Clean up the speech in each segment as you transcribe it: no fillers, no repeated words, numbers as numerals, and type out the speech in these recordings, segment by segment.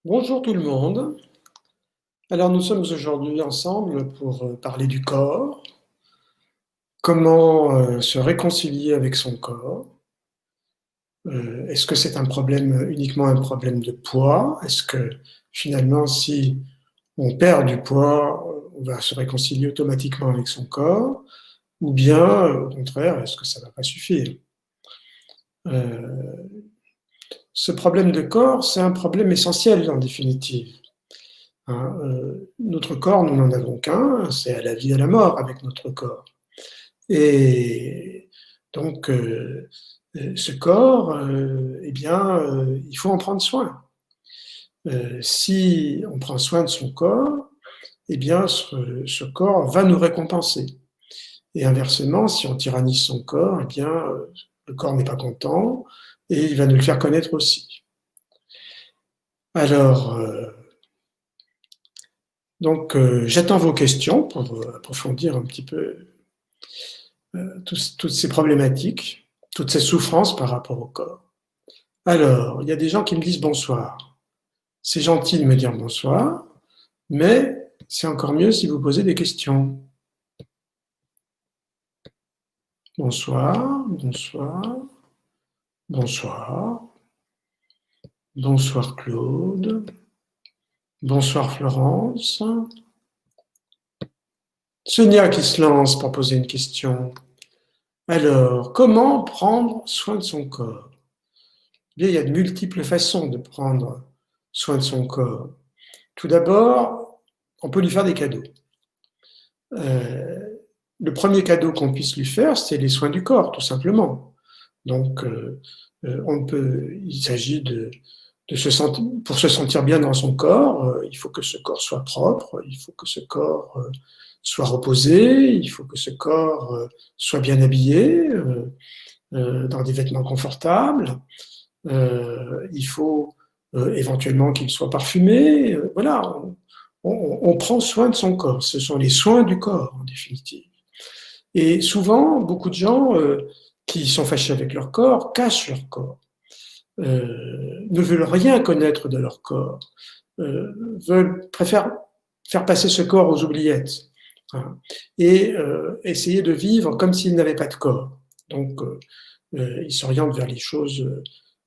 Bonjour tout le monde. Alors nous sommes aujourd'hui ensemble pour parler du corps, comment se réconcilier avec son corps. Est-ce que c'est un problème uniquement un problème de poids? Est-ce que finalement si on perd du poids, on va se réconcilier automatiquement avec son corps? Ou bien au contraire, est-ce que ça ne va pas suffire? Euh, Ce problème de corps, c'est un problème essentiel en définitive. Hein, notre corps, nous n'en avons qu'un, c'est à la vie et à la mort avec notre corps. Et donc, ce corps, eh bien, il faut en prendre soin. Si on prend soin de son corps, eh bien, ce corps va nous récompenser. Et inversement, si on tyrannise son corps, eh bien, le corps n'est pas content et il va nous le faire connaître aussi. Alors, donc, j'attends vos questions pour approfondir un petit peu toutes ces problématiques, toutes ces souffrances par rapport au corps. Alors, il y a des gens qui me disent bonsoir. C'est gentil de me dire bonsoir, mais c'est encore mieux si vous posez des questions. Bonsoir, bonsoir, bonsoir, bonsoir Claude, bonsoir Florence. Sonia qui se lance pour poser une question. Alors, comment prendre soin de son corps? Bien, il y a de multiples façons de prendre soin de son corps. Tout d'abord, on peut lui faire des cadeaux. Euh, le premier cadeau qu'on puisse lui faire, c'est les soins du corps, tout simplement. Donc, il s'agit de se sentir, pour se sentir bien dans son corps, il faut que ce corps soit propre, il faut que ce corps soit reposé, il faut que ce corps soit bien habillé, dans des vêtements confortables. Il faut éventuellement qu'il soit parfumé. Voilà, on prend soin de son corps. Ce sont les soins du corps, en définitive. Et souvent, beaucoup de gens qui sont fâchés avec leur corps cachent leur corps, ne veulent rien connaître de leur corps, préfèrent faire passer ce corps aux oubliettes, hein, et essayer de vivre comme s'ils n'avaient pas de corps. Donc, ils s'orientent vers les choses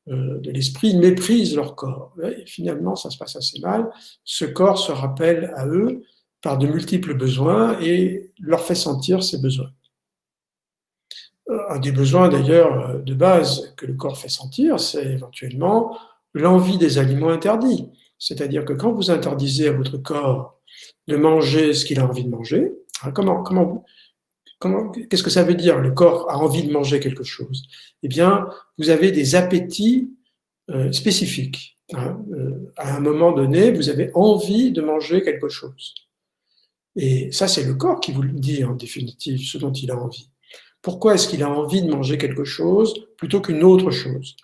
de l'esprit, ils méprisent leur corps. Et finalement, ça se passe assez mal. Ce corps se rappelle à eux par de multiples besoins et leur fait sentir ces besoins. Un des besoins d'ailleurs de base que le corps fait sentir, c'est éventuellement l'envie des aliments interdits. C'est-à-dire que quand vous interdisez à votre corps de manger ce qu'il a envie de manger, hein, qu'est-ce que ça veut dire? Le corps a envie de manger quelque chose. Eh bien, vous avez des appétits spécifiques. Hein. À un moment donné, vous avez envie de manger quelque chose. Et ça, c'est le corps qui vous le dit en définitive, ce dont il a envie. Pourquoi est-ce qu'il a envie de manger quelque chose plutôt qu'une autre chose?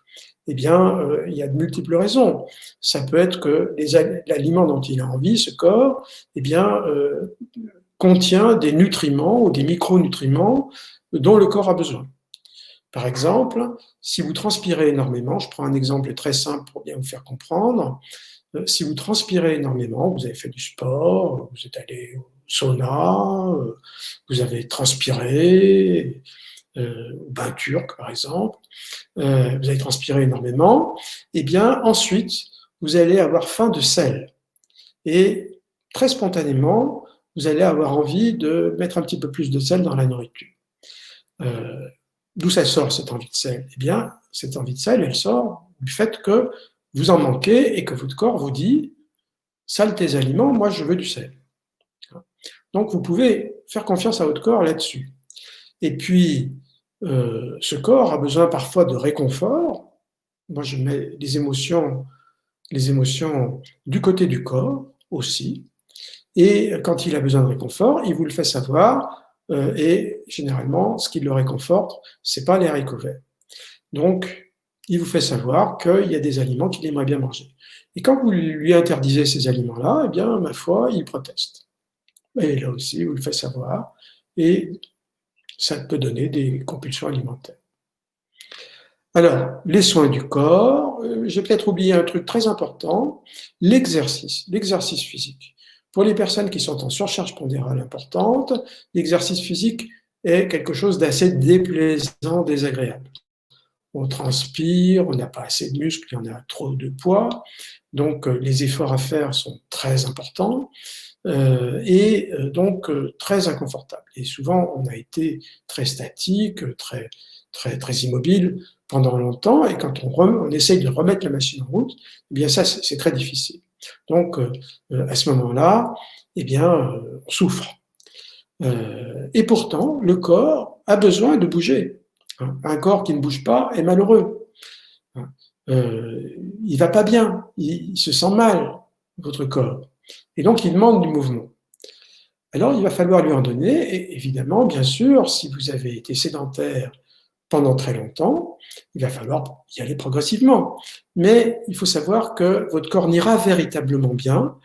Eh bien, il y a de multiples raisons. Ça peut être que l'aliment dont il a envie, ce corps, eh bien, contient des nutriments ou des micronutriments dont le corps a besoin. Par exemple, si vous transpirez énormément, je prends un exemple très simple pour bien vous faire comprendre, si vous transpirez énormément, vous avez fait du sport, vous êtes allé au sauna, vous avez transpiré, au bain turc par exemple, vous avez transpiré énormément, et bien ensuite, vous allez avoir faim de sel. Et très spontanément, vous allez avoir envie de mettre un petit peu plus de sel dans la nourriture. Euh, D'où ça sort cette envie de sel? Eh bien, cette envie de sel, elle sort du fait que vous en manquez et que votre corps vous dit sale tes aliments, moi je veux du sel. Donc vous pouvez faire confiance à votre corps là-dessus. Et puis, ce corps a besoin parfois de réconfort. Moi je mets les émotions du côté du corps aussi. Et quand il a besoin de réconfort, il vous le fait savoir. Et généralement, ce qui le réconforte, c'est pas les haricots verts. Donc, il vous fait savoir qu'il y a des aliments qu'il aimerait bien manger. Et quand vous lui interdisez ces aliments-là, eh bien, ma foi, il proteste. Et là aussi, vous le faites savoir. Et ça peut donner des compulsions alimentaires. Alors, les soins du corps, j'ai peut-être oublié un truc très important, l'exercice physique. Pour les personnes qui sont en surcharge pondérale importante, l'exercice physique est quelque chose d'assez déplaisant, désagréable. On transpire, on n'a pas assez de muscles, il y en a trop de poids, donc les efforts à faire sont très importants et donc très inconfortables. Et souvent, on a été très statique, très immobile pendant longtemps, et quand on essaye de remettre la machine en route, eh bien ça, c'est très difficile. Donc, à ce moment-là, eh bien, on souffre. Et pourtant, le corps a besoin de bouger. Un corps qui ne bouge pas est malheureux. Il va pas bien, il se sent mal, votre corps. Et donc, il demande du mouvement. Alors, il va falloir lui en donner, et évidemment, bien sûr, si vous avez été sédentaire pendant très longtemps, il va falloir y aller progressivement. Mais il faut savoir que votre corps n'ira véritablement bien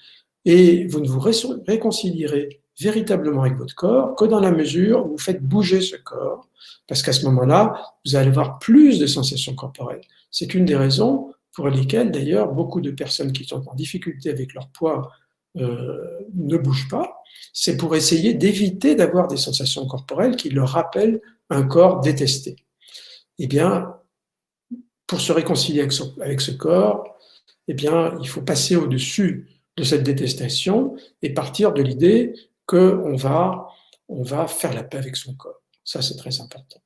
et vous ne vous réconcilierez véritablement avec votre corps que dans la mesure où vous faites bouger ce corps, parce qu'à ce moment-là, vous allez avoir plus de sensations corporelles. C'est une des raisons pour lesquelles, d'ailleurs, beaucoup de personnes qui sont en difficulté avec leur poids ne bougent pas. C'est pour essayer d'éviter d'avoir des sensations corporelles qui leur rappellent un corps détesté. Eh bien, pour se réconcilier avec ce corps, eh bien, il faut passer au-dessus de cette détestation et partir de l'idée qu'on va faire la paix avec son corps. Ça, c'est très important.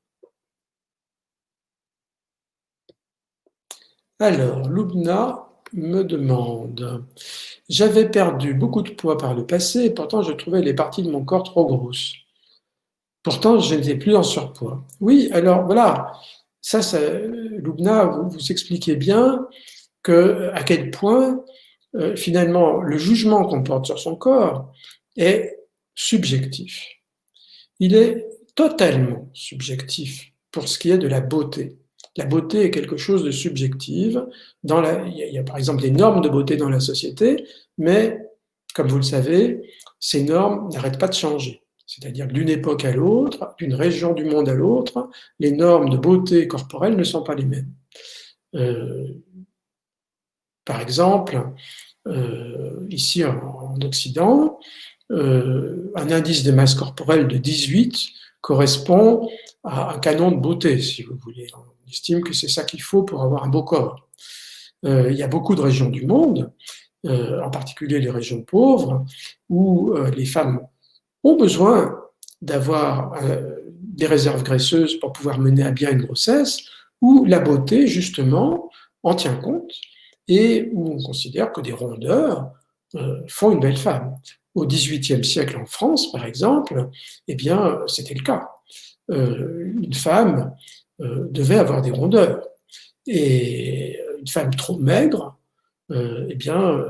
Alors, Loubna me demande, j'avais perdu beaucoup de poids par le passé et pourtant je trouvais les parties de mon corps trop grosses. Pourtant, je n'étais plus en surpoids. Oui, alors voilà, ça Loubna, vous expliquez bien à quel point finalement le jugement qu'on porte sur son corps est subjectif. Il est totalement subjectif pour ce qui est de la beauté. La beauté est quelque chose de subjectif. Il y a par exemple des normes de beauté dans la société, mais comme vous le savez, ces normes n'arrêtent pas de changer. C'est-à-dire que d'une époque à l'autre, d'une région du monde à l'autre, les normes de beauté corporelle ne sont pas les mêmes. Par exemple, ici en Occident, un indice de masse corporelle de 18 correspond à un canon de beauté, si vous voulez. On estime que c'est ça qu'il faut pour avoir un beau corps. Il y a beaucoup de régions du monde, en particulier les régions pauvres, où les femmes ont besoin d'avoir des réserves graisseuses pour pouvoir mener à bien une grossesse, où la beauté, justement, en tient compte et où on considère que des rondeurs font une belle femme. Au XVIIIe siècle en France, par exemple, eh bien, c'était le cas. Une femme devait avoir des rondeurs. Et une femme trop maigre, eh bien,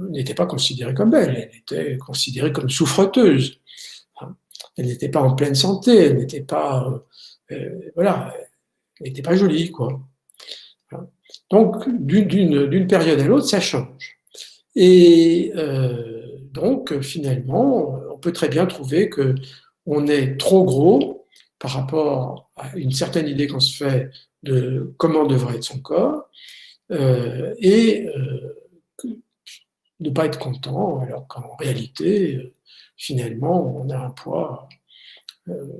n'était pas considérée comme belle, elle était considérée comme souffreteuse. Elle n'était pas en pleine santé, elle n'était pas, voilà, elle n'était pas jolie, quoi. Donc, d'une période à l'autre, ça change. Et donc, finalement, on peut très bien trouver que on est trop gros par rapport à une certaine idée qu'on se fait de comment devrait être son corps, et ne pas être content, alors qu'en réalité, finalement, on a un poids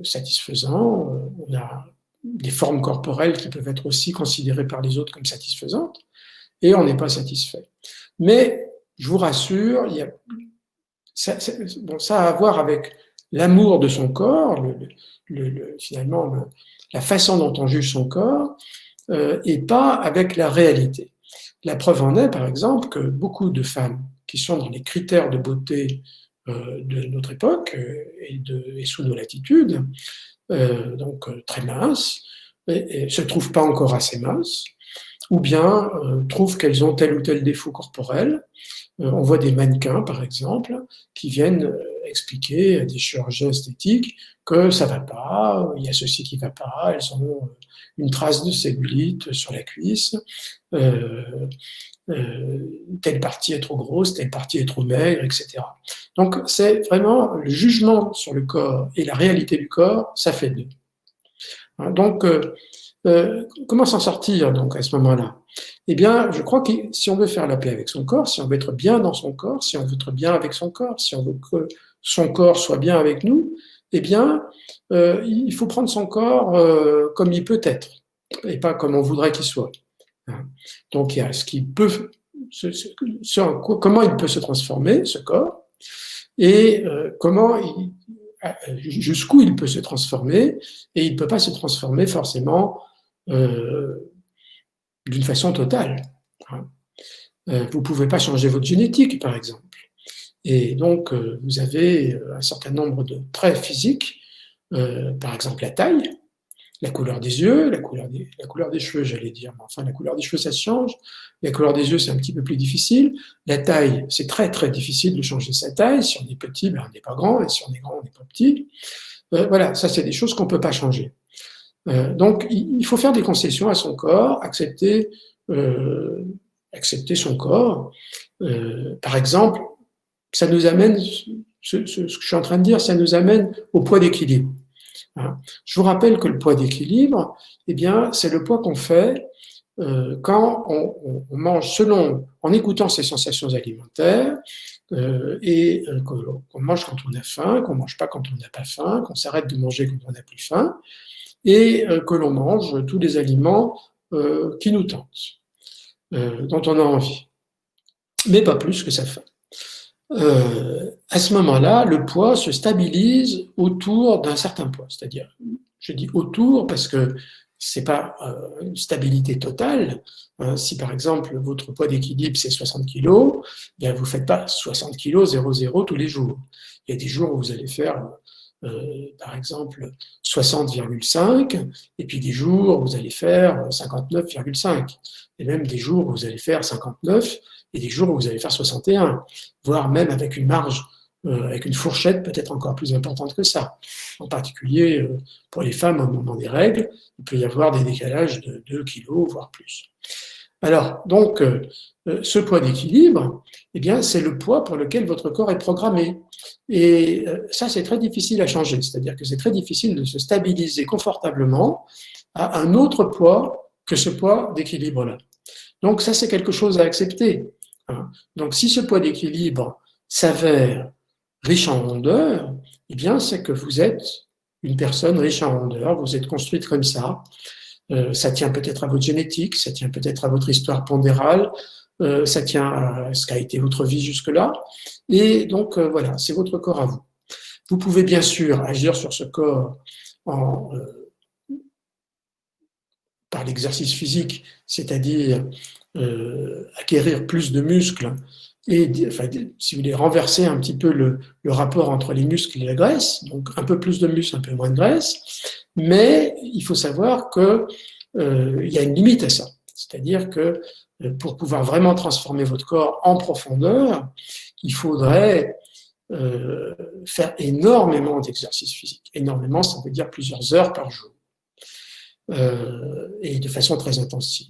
satisfaisant, on a des formes corporelles qui peuvent être aussi considérées par les autres comme satisfaisantes, et on n'est pas satisfait. Mais je vous rassure, ça a à voir avec l'amour de son corps, finalement la façon dont on juge son corps, et pas avec la réalité. La preuve en est, par exemple, que beaucoup de femmes qui sont dans les critères de beauté de notre époque et sous nos latitudes, donc très minces, et se trouvent pas encore assez minces, ou bien trouvent qu'elles ont tel ou tel défaut corporel. On voit des mannequins, par exemple, qui viennent expliquer à des chirurgiens esthétiques que ça va pas, il y a ceci qui va pas, elles ont une trace de cellulite sur la cuisse, telle partie est trop grosse, telle partie est trop maigre, etc. Donc c'est vraiment le jugement sur le corps et la réalité du corps, ça fait deux. Donc Comment s'en sortir donc à ce moment-là? Eh bien, je crois que si on veut faire la paix avec son corps, si on veut être bien dans son corps, si on veut être bien avec son corps, si on veut que son corps soit bien avec nous, eh bien, il faut prendre son corps comme il peut être et pas comme on voudrait qu'il soit. Donc, il y a ce qui peut, comment il peut se transformer, ce corps, et jusqu'où il peut se transformer, et il ne peut pas se transformer forcément d'une façon totale. Vous ne pouvez pas changer votre génétique, par exemple. Et donc, vous avez un certain nombre de traits physiques, par exemple la taille, la couleur des yeux, la couleur des cheveux, j'allais dire. Mais enfin, la couleur des cheveux, ça se change. La couleur des yeux, c'est un petit peu plus difficile. La taille, c'est très, très difficile de changer sa taille. Si on est petit, ben, on n'est pas grand. Et si on est grand, on n'est pas petit. Voilà, ça, c'est des choses qu'on ne peut pas changer. Donc, il faut faire des concessions à son corps, accepter son corps. Par exemple, ça nous amène, ce que je suis en train de dire, ça nous amène au poids d'équilibre. Je vous rappelle que le poids d'équilibre, eh bien, c'est le poids qu'on fait quand on mange en écoutant ses sensations alimentaires et qu'on mange quand on a faim, qu'on ne mange pas quand on n'a pas faim, qu'on s'arrête de manger quand on n'a plus faim et que l'on mange tous les aliments qui nous tentent, dont on a envie, mais pas plus que sa faim. À ce moment-là, le poids se stabilise autour d'un certain poids. C'est-à-dire, je dis autour parce que c'est pas une stabilité totale. Si par exemple votre poids d'équilibre c'est 60 kg, bien vous faites pas 60 kg 0,0 tous les jours. Il y a des jours où vous allez faire par exemple 60,5 et puis des jours où vous allez faire 59,5 et même des jours où vous allez faire 59 et des jours où vous allez faire 61, voire même avec une marge, avec une fourchette peut-être encore plus importante que ça. En particulier, pour les femmes au moment des règles, il peut y avoir des décalages de 2 kilos, voire plus. Alors, donc, ce poids d'équilibre, eh bien, c'est le poids pour lequel votre corps est programmé. Et ça, c'est très difficile à changer. C'est-à-dire que c'est très difficile de se stabiliser confortablement à un autre poids que ce poids d'équilibre-là. Donc, ça, c'est quelque chose à accepter. Donc, si ce poids d'équilibre s'avère riche en rondeur, eh bien, c'est que vous êtes une personne riche en rondeur, vous êtes construite comme ça. Ça tient peut-être à votre génétique, ça tient peut-être à votre histoire pondérale, ça tient à ce qu'a été votre vie jusque-là. Et donc, voilà, c'est votre corps à vous. Vous pouvez bien sûr agir sur ce corps par l'exercice physique, c'est-à-dire acquérir plus de muscles et, enfin, si vous voulez, renverser un petit peu le rapport entre les muscles et la graisse, donc un peu plus de muscles, un peu moins de graisse, mais il faut savoir que il y a une limite à ça. C'est-à-dire que pour pouvoir vraiment transformer votre corps en profondeur, il faudrait faire énormément d'exercices physiques. Énormément, ça veut dire plusieurs heures par jour. Et de façon très intensive.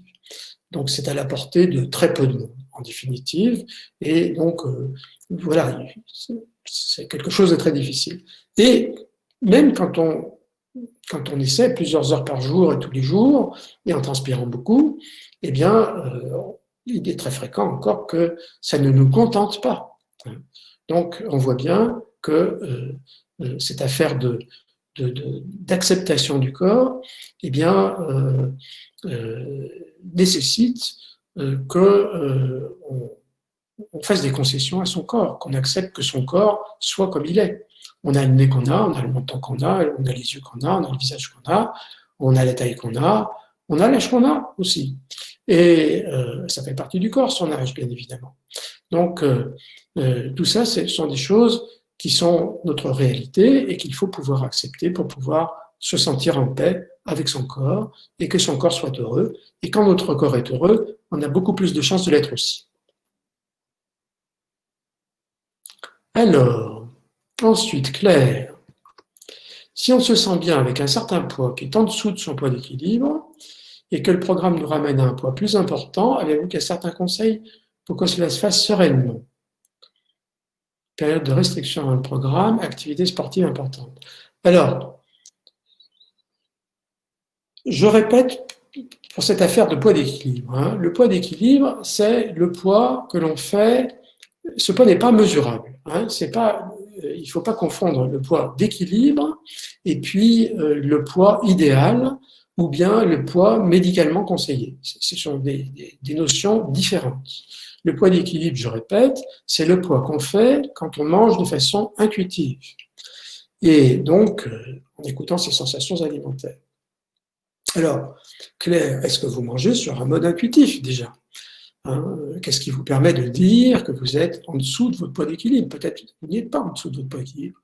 Donc c'est à la portée de très peu de monde, en définitive. Et donc, voilà, c'est quelque chose de très difficile. Et même quand on essaie plusieurs heures par jour et tous les jours, et en transpirant beaucoup, eh bien, il est très fréquent encore que ça ne nous contente pas. Donc on voit bien que cette affaire d'acceptation du corps, eh bien, nécessite qu'on fasse des concessions à son corps, qu'on accepte que son corps soit comme il est. On a le nez qu'on a, on a le menton qu'on a, on a les yeux qu'on a, on a le visage qu'on a, on a la taille qu'on a, on a l'âge qu'on a aussi. Et ça fait partie du corps, son âge, bien évidemment. Donc, tout ça, ce sont des choses qui sont notre réalité et qu'il faut pouvoir accepter pour pouvoir se sentir en paix avec son corps et que son corps soit heureux. Et quand notre corps est heureux, on a beaucoup plus de chances de l'être aussi. Alors, ensuite, Claire, si on se sent bien avec un certain poids qui est en dessous de son poids d'équilibre et que le programme nous ramène à un poids plus important, avez-vous qu'il y a certains conseils pour que cela se fasse sereinement? Période de restriction dans le programme, activité sportive importante. Alors, Je répète pour cette affaire de poids d'équilibre. Hein. Le poids d'équilibre, c'est le poids que l'on fait. Ce poids n'est pas mesurable. Hein. C'est pas, il ne faut pas confondre le poids d'équilibre et puis le poids idéal ou bien le poids médicalement conseillé. Ce sont des notions différentes. Le poids d'équilibre, je répète, c'est le poids qu'on fait quand on mange de façon intuitive. Et donc, en écoutant ses sensations alimentaires. Alors, Claire, est-ce que vous mangez sur un mode intuitif déjà? Hein, qu'est-ce qui vous permet de dire que vous êtes en dessous de votre poids d'équilibre? Peut-être que vous n'êtes pas en dessous de votre poids d'équilibre.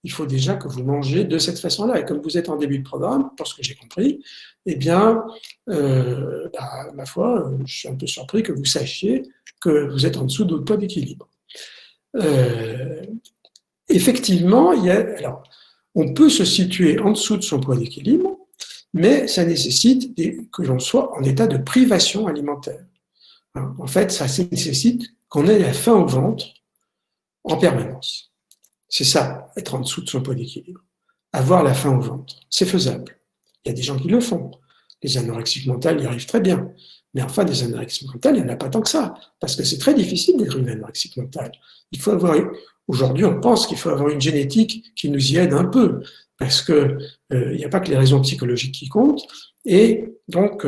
Il faut déjà que vous mangez de cette façon-là. Et comme vous êtes en début de programme, pour ce que j'ai compris, eh bien, ma foi, je suis un peu surpris que vous sachiez que vous êtes en dessous de votre poids d'équilibre. Effectivement, alors, on peut se situer en dessous de son poids d'équilibre, mais ça nécessite que l'on soit en état de privation alimentaire. En fait, ça nécessite qu'on ait la faim au ventre en permanence. C'est ça, être en dessous de son poids d'équilibre. Avoir la faim au ventre, c'est faisable. Il y a des gens qui le font. Les anorexiques mentales y arrivent très bien. Mais enfin, des anorexiques mentales, il n'y en a pas tant que ça. Parce que c'est très difficile d'être une anorexique mentale. Aujourd'hui, on pense qu'il faut avoir une génétique qui nous y aide un peu. Parce que il n'y a pas que les raisons psychologiques qui comptent. Et donc,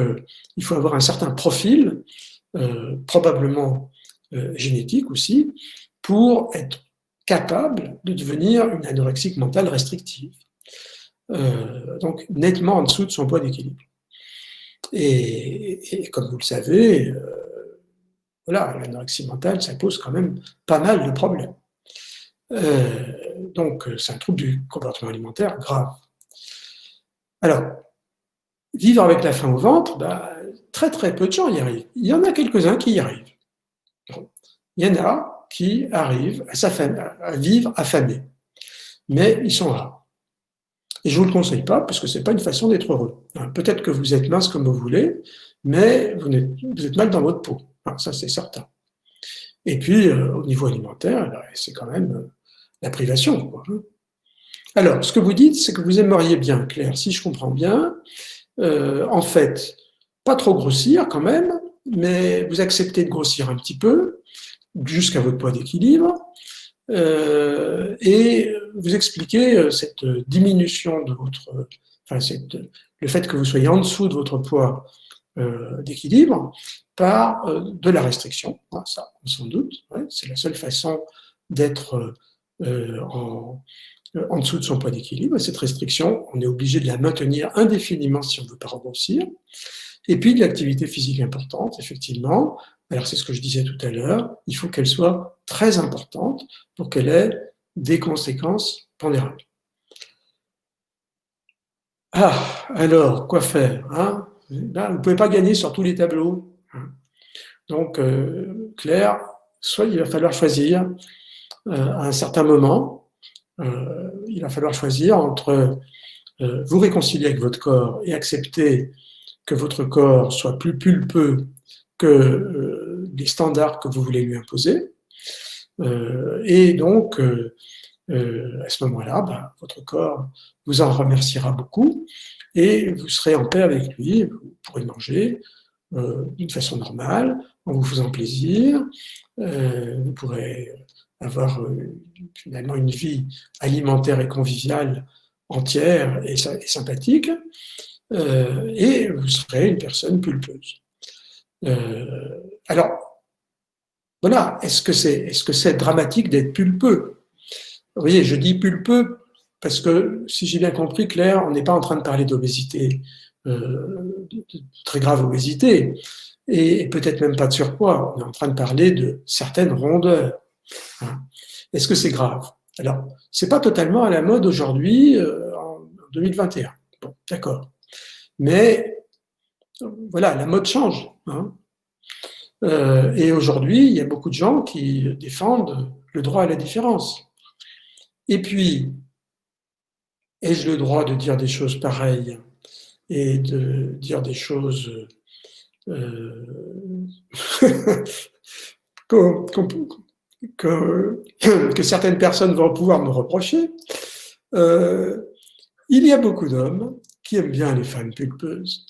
il faut avoir un certain profil, probablement génétique aussi, pour être capable de devenir une anorexique mentale restrictive. Donc, nettement en dessous de son poids d'équilibre. Et comme vous le savez, voilà, l'anorexie mentale, ça pose quand même pas mal de problèmes. Donc, c'est un trouble du comportement alimentaire grave. Alors, vivre avec la faim au ventre, très très peu de gens y arrivent. Il y en a quelques-uns qui y arrivent. Il y en a qui arrivent à vivre affamés, mais ils sont rares. Et je ne vous le conseille pas, parce que ce n'est pas une façon d'être heureux. Peut-être que vous êtes mince comme vous voulez, mais vous êtes mal dans votre peau. Ça, c'est certain. Et puis, au niveau alimentaire, c'est quand même la privation, quoi. Alors, ce que vous dites, c'est que vous aimeriez bien, Claire, si je comprends bien, en fait, pas trop grossir quand même, mais vous acceptez de grossir un petit peu, jusqu'à votre poids d'équilibre, et vous expliquez cette diminution de votre, le fait que vous soyez en dessous de votre poids d'équilibre par de la restriction. Ça, on s'en doute, c'est la seule façon d'être en dessous de son poids d'équilibre. Et cette restriction, on est obligé de la maintenir indéfiniment si on ne veut pas regrossir. Et puis de l'activité physique importante, effectivement. Alors c'est ce que je disais tout à l'heure, il faut qu'elle soit très importante pour qu'elle ait des conséquences pondérables. Alors, quoi faire, hein? Là, vous ne pouvez pas gagner sur tous les tableaux. Donc, Claire, soit il va falloir choisir à un certain moment, il va falloir choisir entre vous réconcilier avec votre corps et accepter que votre corps soit plus pulpeux que les standards que vous voulez lui imposer. Et donc, à ce moment-là, votre corps vous en remerciera beaucoup et vous serez en paix avec lui. Vous pourrez manger d'une façon normale, en vous faisant plaisir. Vous pourrez avoir finalement une vie alimentaire et conviviale entière et sympathique. Et vous serez une personne pulpeuse. Alors, voilà, est-ce que c'est dramatique d'être pulpeux? Vous voyez, je dis pulpeux parce que, si j'ai bien compris, Claire, on n'est pas en train de parler d'obésité, de très grave obésité, et peut-être même pas de surpoids, on est en train de parler de certaines rondeurs. Est-ce que c'est grave? Alors, c'est pas totalement à la mode aujourd'hui, en 2021. Bon, d'accord. Mais voilà, la mode change. Et aujourd'hui, il y a beaucoup de gens qui défendent le droit à la différence. Et puis, ai-je le droit de dire des choses pareilles et de dire des choses que certaines personnes vont pouvoir me reprocher? Il y a beaucoup d'hommes qui aime bien les femmes pulpeuses.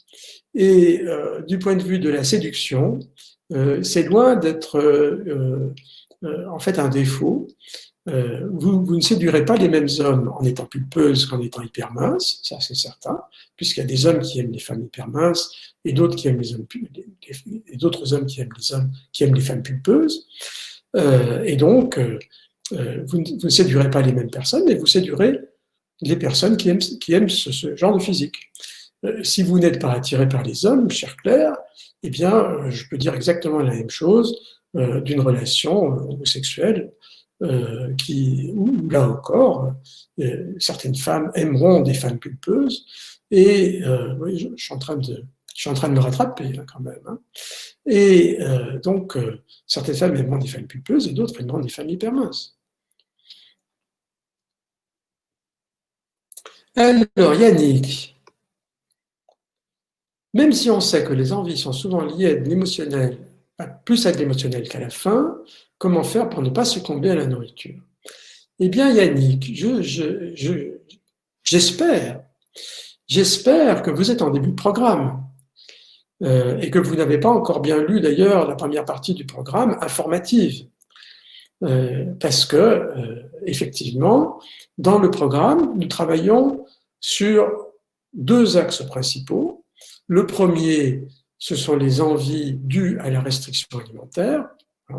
Et du point de vue de la séduction, c'est loin d'être en fait un défaut. Vous ne séduirez pas les mêmes hommes en étant pulpeuse qu'en étant hyper mince, ça c'est certain, puisqu'il y a des hommes qui aiment les femmes hyper minces et d'autres qui aiment les hommes et d'autres hommes qui aiment les hommes qui aiment les femmes pulpeuses. Et donc, vous ne séduirez pas les mêmes personnes, mais vous séduirez les personnes qui aiment ce genre de physique. Si vous n'êtes pas attiré par les hommes, cher Claire, eh bien, je peux dire exactement la même chose d'une relation homosexuelle où là encore, certaines femmes aimeront des femmes pulpeuses et oui, je suis en train de me rattraper là, quand même. Hein. Et donc, certaines femmes aimeront des femmes pulpeuses et d'autres aimeront des femmes hyper minces. Alors, Yannick, même si on sait que les envies sont souvent liées à de l'émotionnel, plus à de l'émotionnel qu'à la faim, comment faire pour ne pas succomber à la nourriture? Eh bien, Yannick, j'espère que vous êtes en début de programme et que vous n'avez pas encore bien lu d'ailleurs la première partie du programme informative. Parce que, effectivement, dans le programme, nous travaillons sur 2 axes principaux. Le premier, ce sont les envies dues à la restriction alimentaire.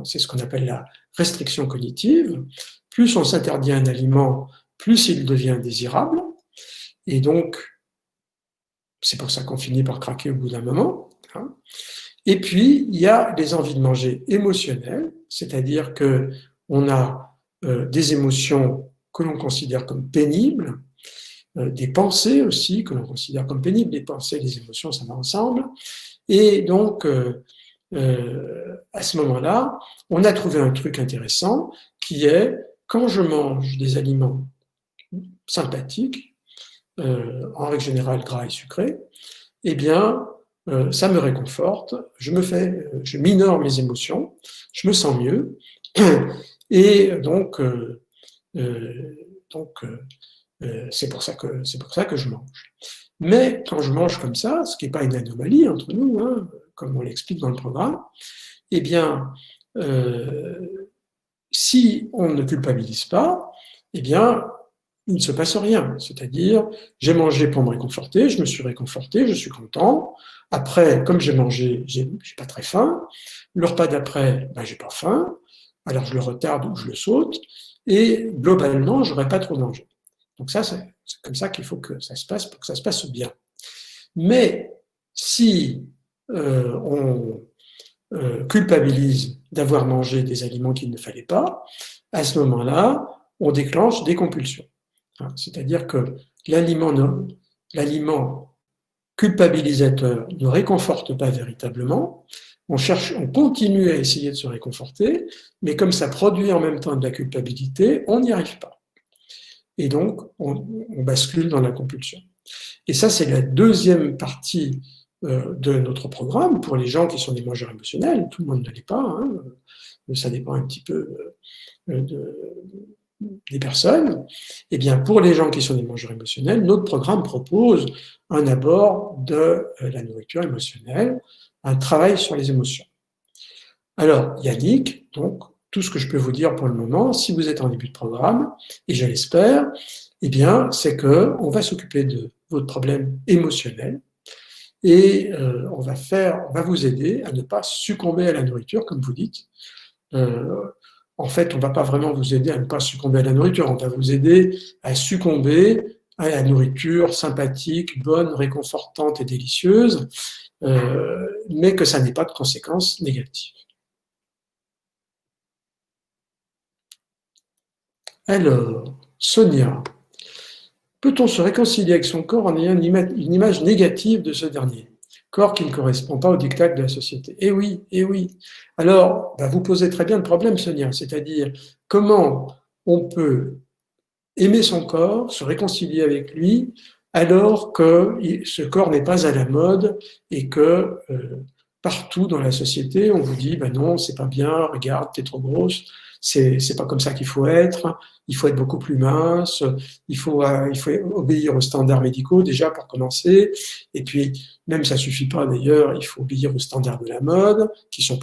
C'est ce qu'on appelle la restriction cognitive. Plus on s'interdit un aliment, plus il devient désirable. Et donc, c'est pour ça qu'on finit par craquer au bout d'un moment. Et puis, il y a les envies de manger émotionnelles, c'est-à-dire qu'on a des émotions que l'on considère comme pénibles, des pensées aussi que l'on considère comme pénibles. Les pensées et les émotions, ça va ensemble. Et donc, à ce moment-là, on a trouvé un truc intéressant qui est, quand je mange des aliments sympathiques, en règle générale gras et sucrés, eh bien, ça me réconforte, je minore mes émotions, je me sens mieux, et donc c'est pour ça que je mange. Mais quand je mange comme ça, ce qui n'est pas une anomalie entre nous, hein, comme on l'explique dans le programme, eh bien, si on ne culpabilise pas, eh bien, il ne se passe rien. C'est-à-dire, j'ai mangé pour me réconforter, je me suis réconforté, je suis content. Après, comme j'ai mangé, j'ai pas très faim. Le repas d'après, ben, j'ai pas faim. Alors je le retarde ou je le saute. Et globalement, j'aurais pas trop mangé. Donc ça, c'est comme ça qu'il faut que ça se passe pour que ça se passe bien. Mais si on culpabilise d'avoir mangé des aliments qu'il ne fallait pas, à ce moment-là, on déclenche des compulsions. C'est-à-dire que l'aliment culpabilisateur ne réconforte pas véritablement. On continue à essayer de se réconforter, mais comme ça produit en même temps de la culpabilité, on n'y arrive pas. Et donc, on bascule dans la compulsion. Et ça, c'est la deuxième partie de notre programme pour les gens qui sont des mangeurs émotionnels. Tout le monde ne l'est pas, hein. Ça dépend un petit peu des personnes. Eh bien, pour les gens qui sont des mangeurs émotionnels, notre programme propose un abord de la nourriture émotionnelle, un travail sur les émotions. Alors, Yannick, donc, tout ce que je peux vous dire pour le moment, si vous êtes en début de programme, et je l'espère, eh bien, c'est qu'on va s'occuper de votre problème émotionnel et on va vous aider à ne pas succomber à la nourriture, comme vous dites. En fait, on ne va pas vraiment vous aider à ne pas succomber à la nourriture, on va vous aider à succomber à la nourriture sympathique, bonne, réconfortante et délicieuse, mais que ça n'ait pas de conséquences négatives. Alors, Sonia, peut-on se réconcilier avec son corps en ayant une image négative de ce dernier? Corps qui ne correspond pas au diktat de la société. Eh oui, eh oui. Alors, vous posez très bien le problème, Sonia, c'est-à-dire comment on peut aimer son corps, se réconcilier avec lui, alors que ce corps n'est pas à la mode et que partout dans la société, on vous dit, non, c'est pas bien, regarde, t'es trop grosse. c'est pas comme ça qu'il faut être. Il faut être beaucoup plus mince. Il faut obéir aux standards médicaux déjà pour commencer. Et puis même ça suffit pas d'ailleurs. Il faut obéir aux standards de la mode qui sont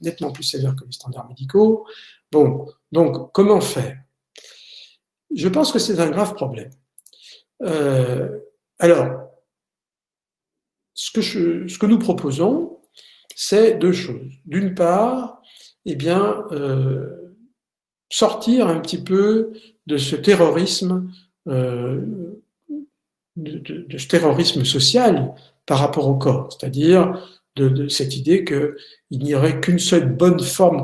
nettement plus sévères que les standards médicaux. Bon, donc comment faire? Je pense que c'est un grave problème. Alors, ce que nous proposons, c'est deux choses. D'une part, eh bien, sortir un petit peu de ce terrorisme, de ce terrorisme social par rapport au corps, c'est-à-dire de cette idée qu'il n'y aurait qu'une seule bonne forme,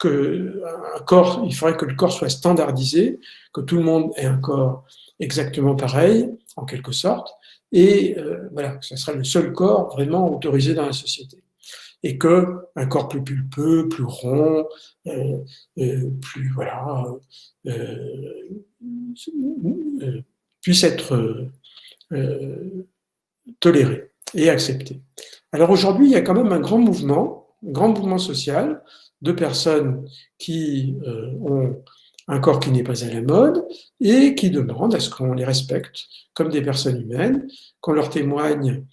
il faudrait que le corps soit standardisé, que tout le monde ait un corps exactement pareil, en quelque sorte, et voilà, que ce serait le seul corps vraiment autorisé dans la société. Et que un corps plus pulpeux, plus rond, plus voilà, puisse être toléré et accepté. Alors aujourd'hui, il y a quand même un grand mouvement social de personnes qui ont un corps qui n'est pas à la mode et qui demandent à ce qu'on les respecte comme des personnes humaines, qu'on leur témoigne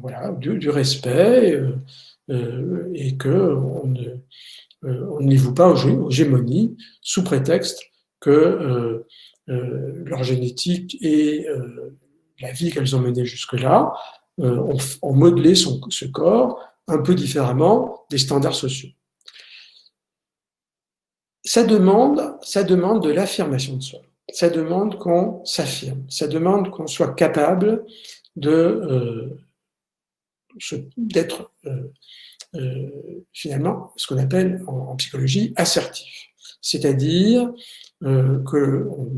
voilà, du respect et qu'on ne les voue pas aux gémonies sous prétexte que leur génétique et la vie qu'elles ont menée jusque-là ont modelé ce corps un peu différemment des standards sociaux. Ça demande de l'affirmation de soi. Ça demande qu'on s'affirme. Ça demande qu'on soit capable d'être finalement ce qu'on appelle en psychologie assertif. C'est-à-dire qu'on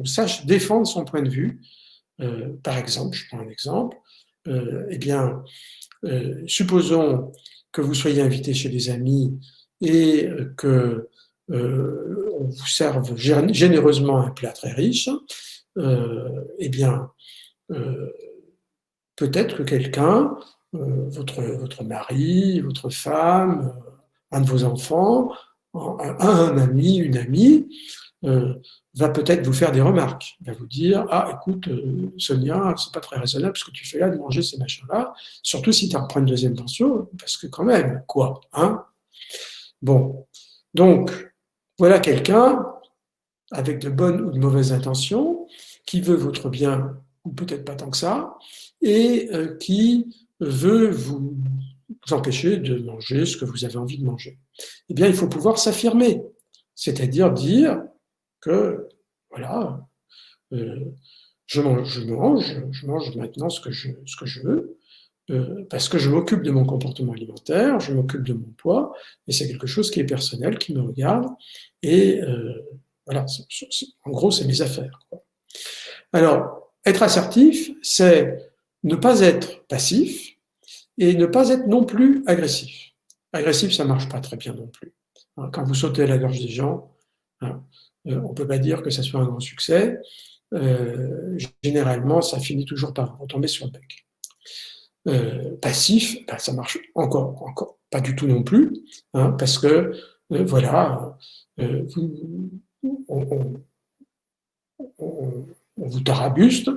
sache défendre son point de vue. Par exemple, je prends un exemple, supposons que vous soyez invité chez des amis et que on vous serve généreusement un plat très riche, peut-être que quelqu'un, votre mari, votre femme, un de vos enfants, un ami, une amie, va peut-être vous faire des remarques, va vous dire écoute Sonia, c'est pas très raisonnable ce que tu fais là de manger ces machins-là, surtout si tu reprends une deuxième portion, parce que quand même, quoi, hein? Bon, donc voilà quelqu'un avec de bonnes ou de mauvaises intentions qui veut votre bien ou peut-être pas tant que ça, et qui veut vous empêcher de manger ce que vous avez envie de manger. Eh bien, il faut pouvoir s'affirmer, c'est-à-dire dire que voilà, je mange maintenant ce que je veux, parce que je m'occupe de mon comportement alimentaire, je m'occupe de mon poids, et c'est quelque chose qui est personnel, qui me regarde, et voilà, en gros, c'est mes affaires, quoi. Alors, être assertif, c'est ne pas être passif et ne pas être non plus agressif. Agressif, ça marche pas très bien non plus. Quand vous sautez à la gorge des gens, on ne peut pas dire que ça soit un grand succès. Généralement, ça finit toujours par retomber sur le bec. Passif, ça marche encore pas du tout non plus, parce que voilà, on vous tarabuste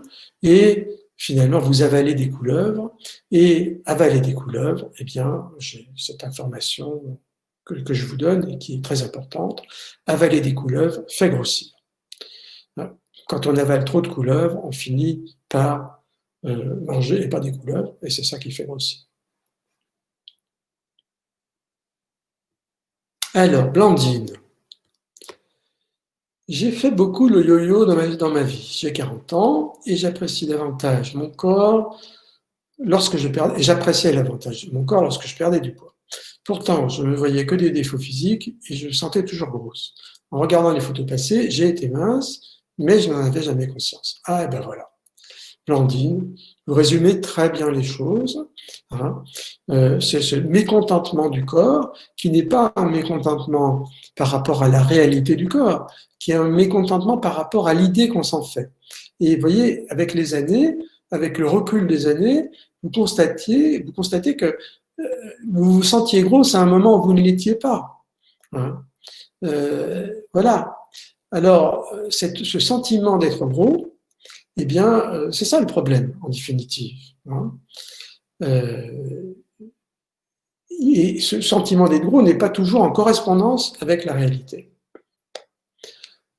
et finalement vous avalez des couleuvres, et avaler des couleuvres, eh bien, j'ai cette information que je vous donne et qui est très importante, avaler des couleuvres fait grossir. Quand on avale trop de couleuvres, on finit par manger et pas des couleuvres, et c'est ça qui fait grossir. Alors, Blandine. J'ai fait beaucoup le yo-yo dans ma vie. J'ai 40 ans et j'apprécie davantage mon corps lorsque je perdais, et j'appréciais l'avantage de mon corps lorsque je perdais du poids. Pourtant, je ne voyais que des défauts physiques et je me sentais toujours grosse. En regardant les photos passées, j'ai été mince, mais je n'en avais jamais conscience. Ah, et ben voilà. Blandine, vous résumez très bien les choses. C'est ce mécontentement du corps qui n'est pas un mécontentement par rapport à la réalité du corps, qui est un mécontentement par rapport à l'idée qu'on s'en fait. Et vous voyez, avec les années, avec le recul des années, vous constatez que vous vous sentiez grosse à un moment où vous ne l'étiez pas. Hein. Voilà. Alors, ce sentiment d'être gros, eh bien, c'est ça le problème, en définitive. Hein. Et ce sentiment d'être gros n'est pas toujours en correspondance avec la réalité.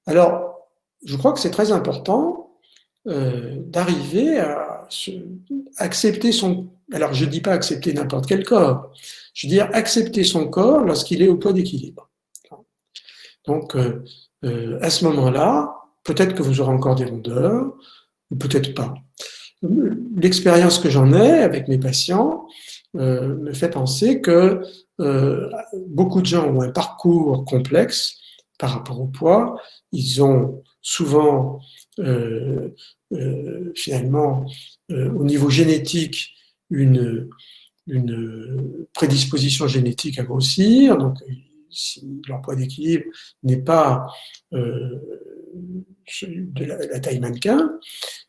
Alors, je crois que c'est très important d'arriver à accepter son... Alors, je ne dis pas accepter n'importe quel corps, je veux dire accepter son corps lorsqu'il est au poids d'équilibre. Donc, à ce moment-là, peut-être que vous aurez encore des rondeurs, ou peut-être pas. L'expérience que j'en ai avec mes patients me fait penser que beaucoup de gens ont un parcours complexe par rapport au poids. Ils ont souvent, finalement, au niveau génétique, une prédisposition génétique à grossir. Donc, si leur poids d'équilibre n'est pas de la taille mannequin,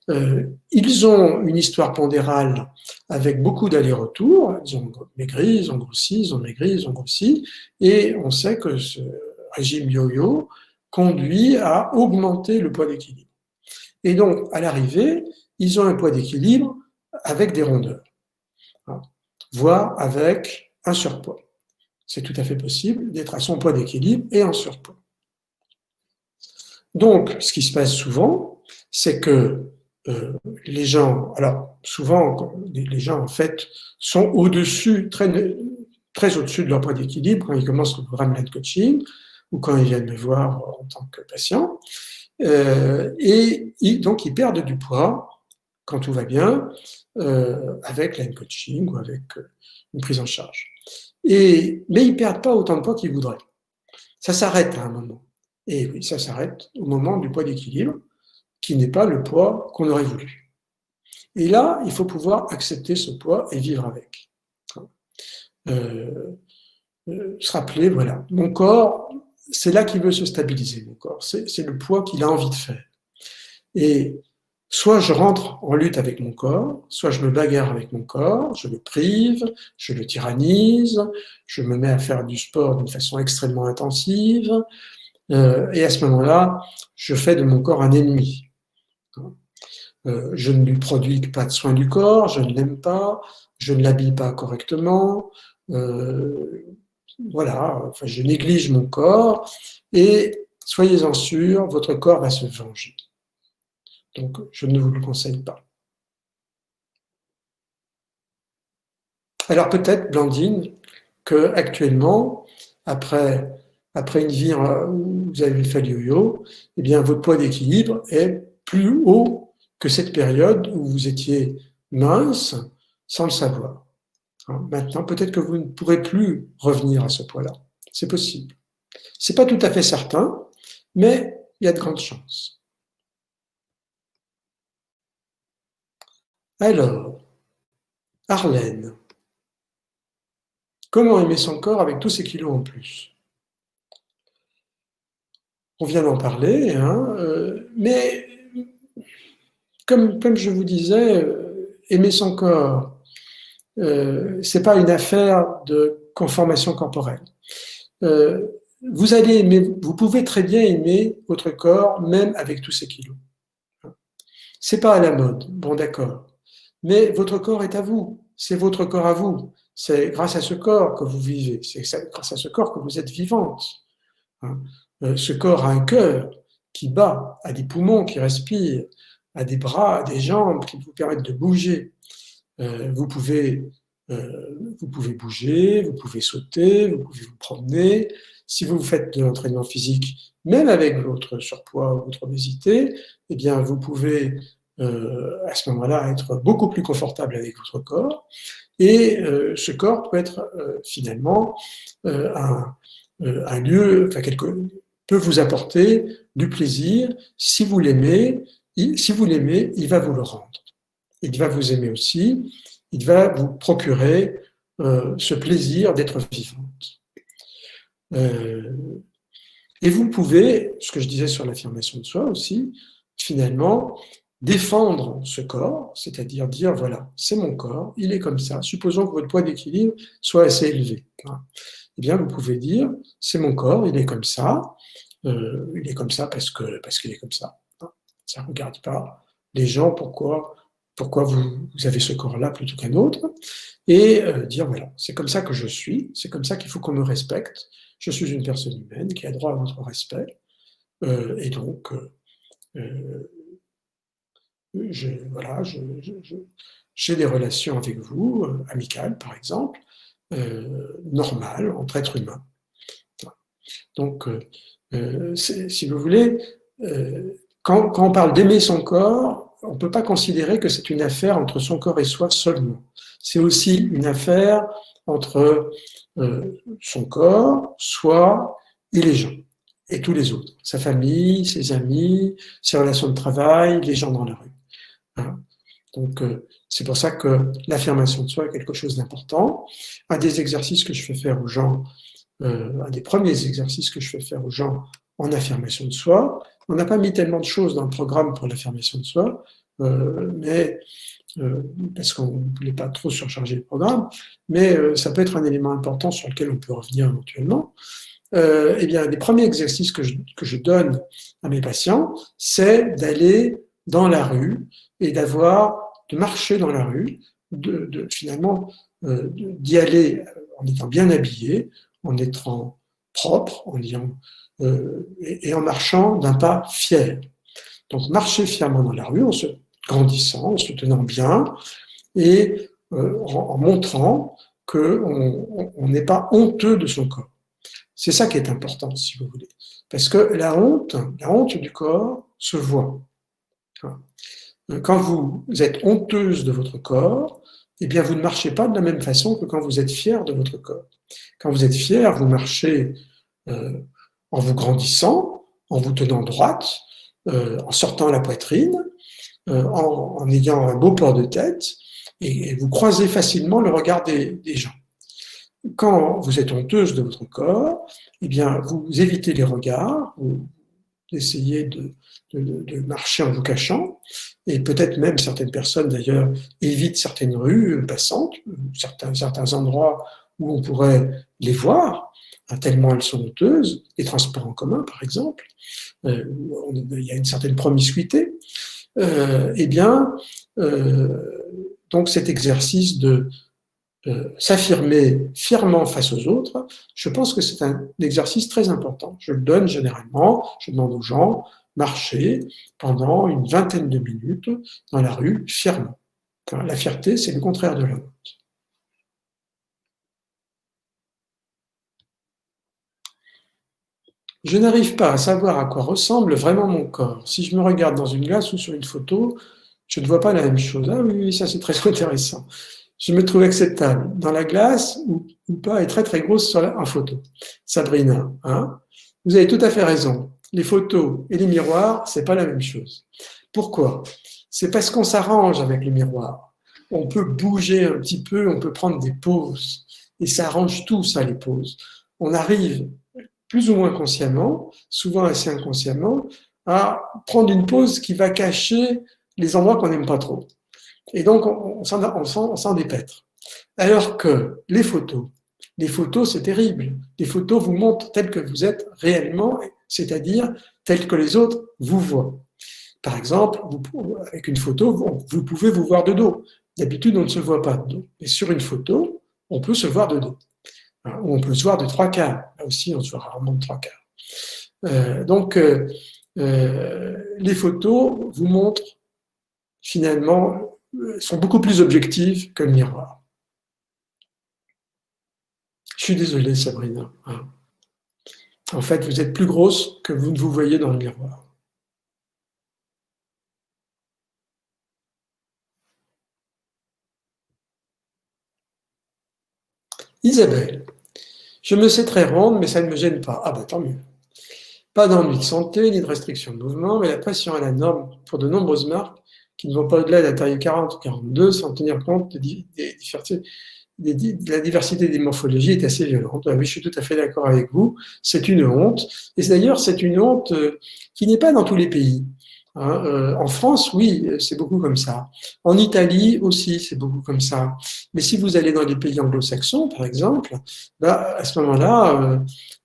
ils ont une histoire pondérale avec beaucoup d'allers-retours. Ils ont maigri, ils ont grossi, ils ont maigri, ils ont grossi. Et on sait que ce régime yo-yo conduit à augmenter le poids d'équilibre. Et donc, à l'arrivée, ils ont un poids d'équilibre avec des rondeurs, voire avec un surpoids. C'est tout à fait possible d'être à son poids d'équilibre et en surpoids. Donc, ce qui se passe souvent, c'est que les gens, alors souvent, les gens en fait sont au-dessus, très au-dessus de leur poids d'équilibre quand ils commencent le programme Land Coaching ou quand ils viennent me voir en tant que patient. Et donc, ils perdent du poids quand tout va bien avec Land Coaching ou avec une prise en charge. Mais ils ne perdent pas autant de poids qu'ils voudraient. Ça s'arrête à un moment. Et oui, ça s'arrête au moment du poids d'équilibre, qui n'est pas le poids qu'on aurait voulu. Et là, il faut pouvoir accepter ce poids et vivre avec. Se rappeler, voilà, mon corps, c'est là qu'il veut se stabiliser, mon corps. C'est le poids qu'il a envie de faire. Et soit je rentre en lutte avec mon corps, soit je me bagarre avec mon corps, je le prive, je le tyrannise, je me mets à faire du sport d'une façon extrêmement intensive, et à ce moment-là, je fais de mon corps un ennemi. Je ne lui produis pas de soins du corps, je ne l'aime pas, je ne l'habille pas correctement, voilà, enfin, je néglige mon corps, et soyez-en sûrs, votre corps va se venger. Donc, je ne vous le conseille pas. Alors peut-être, Blandine, que actuellement, après une vie où vous avez fait le yo-yo, eh bien, votre poids d'équilibre est plus haut que cette période où vous étiez mince sans le savoir. Maintenant, peut-être que vous ne pourrez plus revenir à ce poids-là. C'est possible. C'est pas tout à fait certain, mais il y a de grandes chances. Alors, Arlène, comment aimer son corps avec tous ces kilos en plus? On vient d'en parler, hein, mais comme je vous disais, aimer son corps, c'est pas une affaire de conformation corporelle. Vous allez aimer, vous pouvez très bien aimer votre corps même avec tous ces kilos. C'est pas à la mode, bon d'accord, mais votre corps est à vous, c'est votre corps à vous, c'est grâce à ce corps que vous vivez, c'est grâce à ce corps que vous êtes vivante. Ce corps a un cœur qui bat, a des poumons qui respirent, a des bras, des jambes qui vous permettent de bouger. Vous pouvez bouger, vous pouvez sauter, vous pouvez vous promener. Si vous faites de l'entraînement physique, même avec votre surpoids ou votre obésité, eh bien, vous pouvez à ce moment-là être beaucoup plus confortable avec votre corps. Et ce corps peut être finalement un lieu, enfin peut vous apporter du plaisir. Si vous l'aimez, il va vous le rendre. Il va vous aimer aussi. Il va vous procurer ce plaisir d'être vivante. Et vous pouvez, ce que je disais sur l'affirmation de soi aussi, finalement, défendre ce corps, c'est-à-dire dire, voilà, c'est mon corps, il est comme ça. Supposons que votre poids d'équilibre soit assez élevé. Eh bien, vous pouvez dire, c'est mon corps, il est comme ça. Il est comme ça parce qu'il est comme ça. Ça ne regarde pas les gens, pourquoi vous avez ce corps-là plutôt qu'un autre. Et dire, voilà, c'est comme ça que je suis, c'est comme ça qu'il faut qu'on me respecte. Je suis une personne humaine qui a droit à votre respect. Et donc, voilà, j'ai des relations avec vous, amicales par exemple, normales, entre êtres humains. Donc, si vous voulez, quand on parle d'aimer son corps, on ne peut pas considérer que c'est une affaire entre son corps et soi seulement. C'est aussi une affaire entre son corps, soi et les gens, et tous les autres, sa famille, ses amis, ses relations de travail, les gens dans la rue. Hein. Donc, c'est pour ça que l'affirmation de soi est quelque chose d'important. Un des exercices que je fais faire aux gens, un des premiers exercices que je fais faire aux gens en affirmation de soi, on n'a pas mis tellement de choses dans le programme pour l'affirmation de soi, mais parce qu'on ne voulait pas trop surcharger le programme, mais ça peut être un élément important sur lequel on peut revenir éventuellement. Eh bien, les premiers exercices que je donne à mes patients, c'est d'aller dans la rue et de marcher dans la rue, finalement, d'y aller en étant bien habillé, en étant propre, et en marchant d'un pas fier. Donc, marcher fièrement dans la rue, en se grandissant, en se tenant bien, et en montrant qu'on n'est pas honteux de son corps. C'est ça qui est important, si vous voulez. Parce que la honte du corps se voit. Quand vous êtes honteuse de votre corps, eh bien, vous ne marchez pas de la même façon que quand vous êtes fier de votre corps. Quand vous êtes fier, vous marchez en vous grandissant, en vous tenant droite, en sortant la poitrine, en ayant un beau port de tête, et vous croisez facilement le regard des gens. Quand vous êtes honteuse de votre corps, eh bien, vous évitez les regards, vous essayez de marcher en vous cachant, et peut-être même certaines personnes d'ailleurs évitent certaines rues passantes, certains endroits où on pourrait les voir, tellement elles sont honteuses, les transports en commun par exemple, il y a une certaine promiscuité. Eh bien, donc cet exercice de s'affirmer fièrement face aux autres, je pense que c'est un exercice très important. Je le donne généralement, je demande aux gens, marcher pendant une vingtaine de minutes dans la rue fièrement. La fierté, c'est le contraire de la honte. Je n'arrive pas à savoir à quoi ressemble vraiment mon corps. Si je me regarde dans une glace ou sur une photo, je ne vois pas la même chose. Ah oui, ça c'est très intéressant. Je me trouve acceptable dans la glace ou pas et très très grosse en photo. Sabrina, hein, vous avez tout à fait raison. Les photos et les miroirs, c'est pas la même chose. Pourquoi? C'est parce qu'on s'arrange avec le miroir. On peut bouger un petit peu, on peut prendre des pauses. Et ça arrange tout, ça, les pauses. On arrive plus ou moins consciemment, souvent assez inconsciemment, à prendre une pause qui va cacher les endroits qu'on n'aime pas trop. Et donc, on s'en dépêtre. Alors que les photos, c'est terrible. Les photos vous montrent tel que vous êtes réellement, c'est-à-dire tel que les autres vous voient. Par exemple, avec une photo, vous pouvez vous voir de dos. D'habitude, on ne se voit pas de dos. Mais sur une photo, on peut se voir de dos. Ou on peut se voir de 3/4. Là aussi, on se voit rarement de 3/4. Donc, les photos vous montrent finalement sont beaucoup plus objectives que le miroir. Je suis désolé, Sabrina. En fait, vous êtes plus grosse que vous ne vous voyez dans le miroir. Isabelle, je me sais très ronde, mais ça ne me gêne pas. Ah ben tant mieux. Pas d'ennui de santé, ni de restriction de mouvement, mais la pression à la norme pour de nombreuses marques qui ne vont pas au-delà de la taille 40 ou 42 sans tenir compte de la diversité des morphologies est assez violente. Oui, je suis tout à fait d'accord avec vous. C'est une honte. Et d'ailleurs, c'est une honte qui n'est pas dans tous les pays. Hein. En France, oui, c'est beaucoup comme ça. En Italie aussi, c'est beaucoup comme ça. Mais si vous allez dans les pays anglo-saxons, par exemple, bah, à ce moment-là,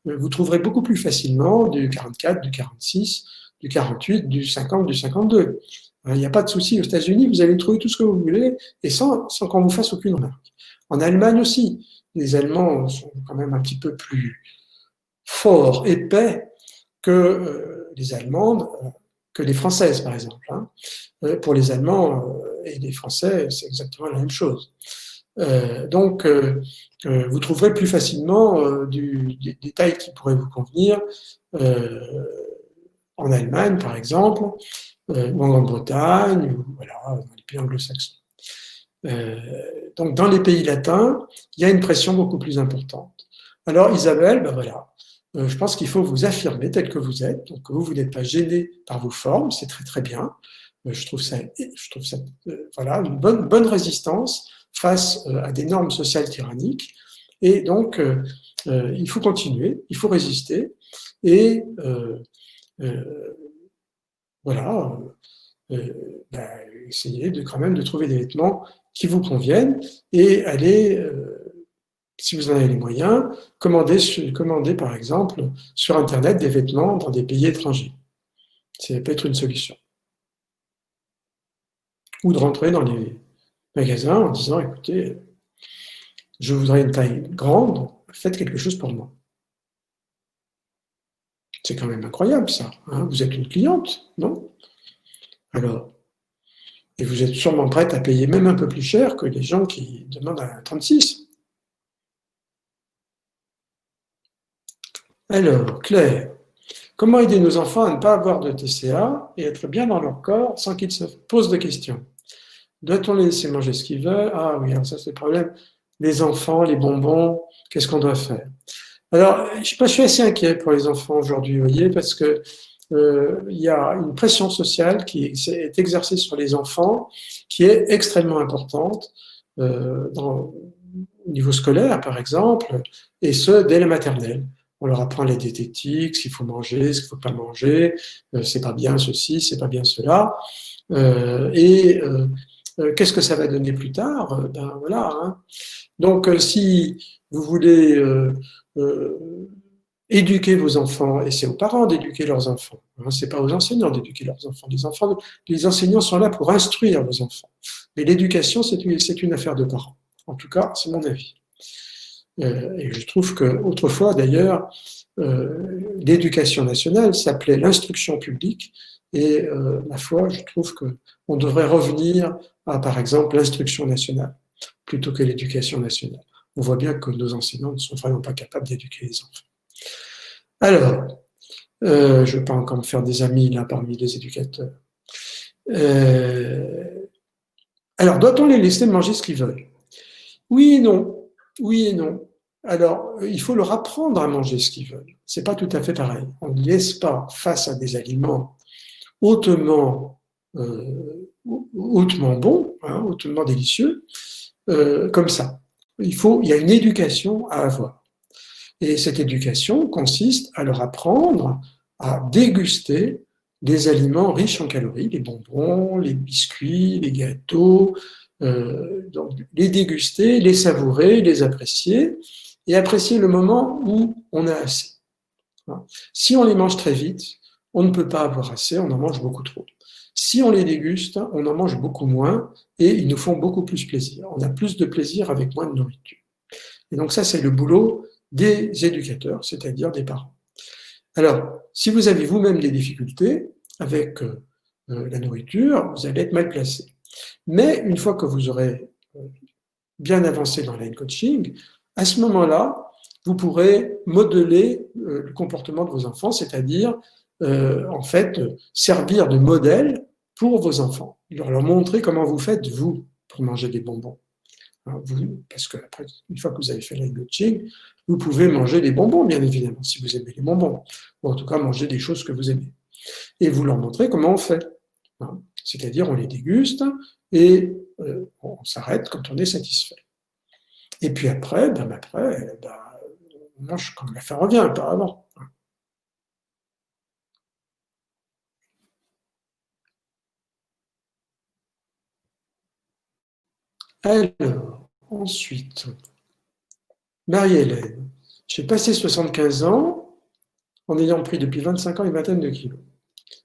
vous trouverez beaucoup plus facilement du 44, du 46, du 48, du 50, du 52. Il n'y a pas de souci. Aux États-Unis, vous allez trouver tout ce que vous voulez et sans qu'on vous fasse aucune remarque. En Allemagne aussi, les Allemands sont quand même un petit peu plus forts, épais que les Allemandes, que les Françaises, par exemple. Hein. Pour les Allemands et les Français, c'est exactement la même chose. Donc, vous trouverez plus facilement des tailles qui pourraient vous convenir en Allemagne, par exemple, ou en Grande-Bretagne, ou voilà, dans les pays anglo-saxons. Donc, dans les pays latins, il y a une pression beaucoup plus importante. Alors, Isabelle, ben voilà, je pense qu'il faut vous affirmer tel que vous êtes. Donc, vous n'êtes pas gêné par vos formes, c'est très très bien. Je trouve ça voilà, une bonne résistance face à des normes sociales tyranniques. Et donc, il faut continuer, il faut résister. Et voilà, ben, essayer quand même de trouver des vêtements qui vous conviennent et aller, si vous en avez les moyens, commander par exemple sur Internet des vêtements dans des pays étrangers. Ça peut être une solution. Ou de rentrer dans les magasins en disant, écoutez, je voudrais une taille grande, faites quelque chose pour moi. C'est quand même incroyable ça. Hein, vous êtes une cliente, non? Alors, et vous êtes sûrement prête à payer même un peu plus cher que les gens qui demandent un 36. Alors, Claire, comment aider nos enfants à ne pas avoir de TCA et être bien dans leur corps sans qu'ils se posent de questions? Doit-on les laisser manger ce qu'ils veulent? Ah oui, alors ça c'est le problème. Les enfants, les bonbons, qu'est-ce qu'on doit faire? Alors, je suis assez inquiet pour les enfants aujourd'hui, vous voyez, parce que il y a une pression sociale qui est exercée sur les enfants, qui est extrêmement importante au niveau scolaire, par exemple, et ce, dès la maternelle. On leur apprend les diététiques, ce qu'il faut manger, ce qu'il ne faut pas manger, c'est pas bien ceci, c'est pas bien cela. Qu'est-ce que ça va donner plus tard? Ben voilà. Hein. Donc, si vous voulez éduquer vos enfants, et c'est aux parents d'éduquer leurs enfants, hein, c'est pas aux enseignants d'éduquer leurs enfants. Les enseignants sont là pour instruire vos enfants. Mais l'éducation, c'est une affaire de parents. En tout cas, c'est mon avis. Et je trouve qu'autrefois, d'ailleurs, l'éducation nationale s'appelait l'instruction publique, et ma foi, je trouve qu'on devrait revenir à, par exemple, l'instruction nationale, plutôt que l'éducation nationale. On voit bien que nos enseignants ne sont vraiment pas capables d'éduquer les enfants. Alors, je ne veux pas encore me faire des amis là parmi les éducateurs. Alors, doit-on les laisser manger ce qu'ils veulent? Oui et non. Oui et non. Alors, il faut leur apprendre à manger ce qu'ils veulent. C'est pas tout à fait pareil. On ne laisse pas face à des aliments hautement, hautement bons, hein, hautement délicieux, comme ça. Il y a une éducation à avoir. Et cette éducation consiste à leur apprendre à déguster des aliments riches en calories, les bonbons, les biscuits, les gâteaux, donc les déguster, les savourer, les apprécier, et apprécier le moment où on a assez. Si on les mange très vite, on ne peut pas avoir assez, on en mange beaucoup trop. Si on les déguste, on en mange beaucoup moins et ils nous font beaucoup plus plaisir. On a plus de plaisir avec moins de nourriture. Et donc ça, c'est le boulot des éducateurs, c'est-à-dire des parents. Alors, si vous avez vous-même des difficultés avec la nourriture, vous allez être mal placé. Mais une fois que vous aurez bien avancé dans l'line coaching, à ce moment-là, vous pourrez modeler le comportement de vos enfants, c'est-à-dire, en fait, servir de modèle pour vos enfants. Leur montrer comment vous faites, vous, pour manger des bonbons. Parce que après, une fois que vous avez fait le coaching, vous pouvez manger des bonbons, bien évidemment, si vous aimez les bonbons, ou en tout cas manger des choses que vous aimez. Et vous leur montrez comment on fait. C'est-à-dire, on les déguste et on s'arrête quand on est satisfait. Et puis après, on mange quand la faim revient, pas avant. Alors, ensuite, Marie-Hélène. J'ai passé 75 ans en ayant pris depuis 25 ans une vingtaine de kilos.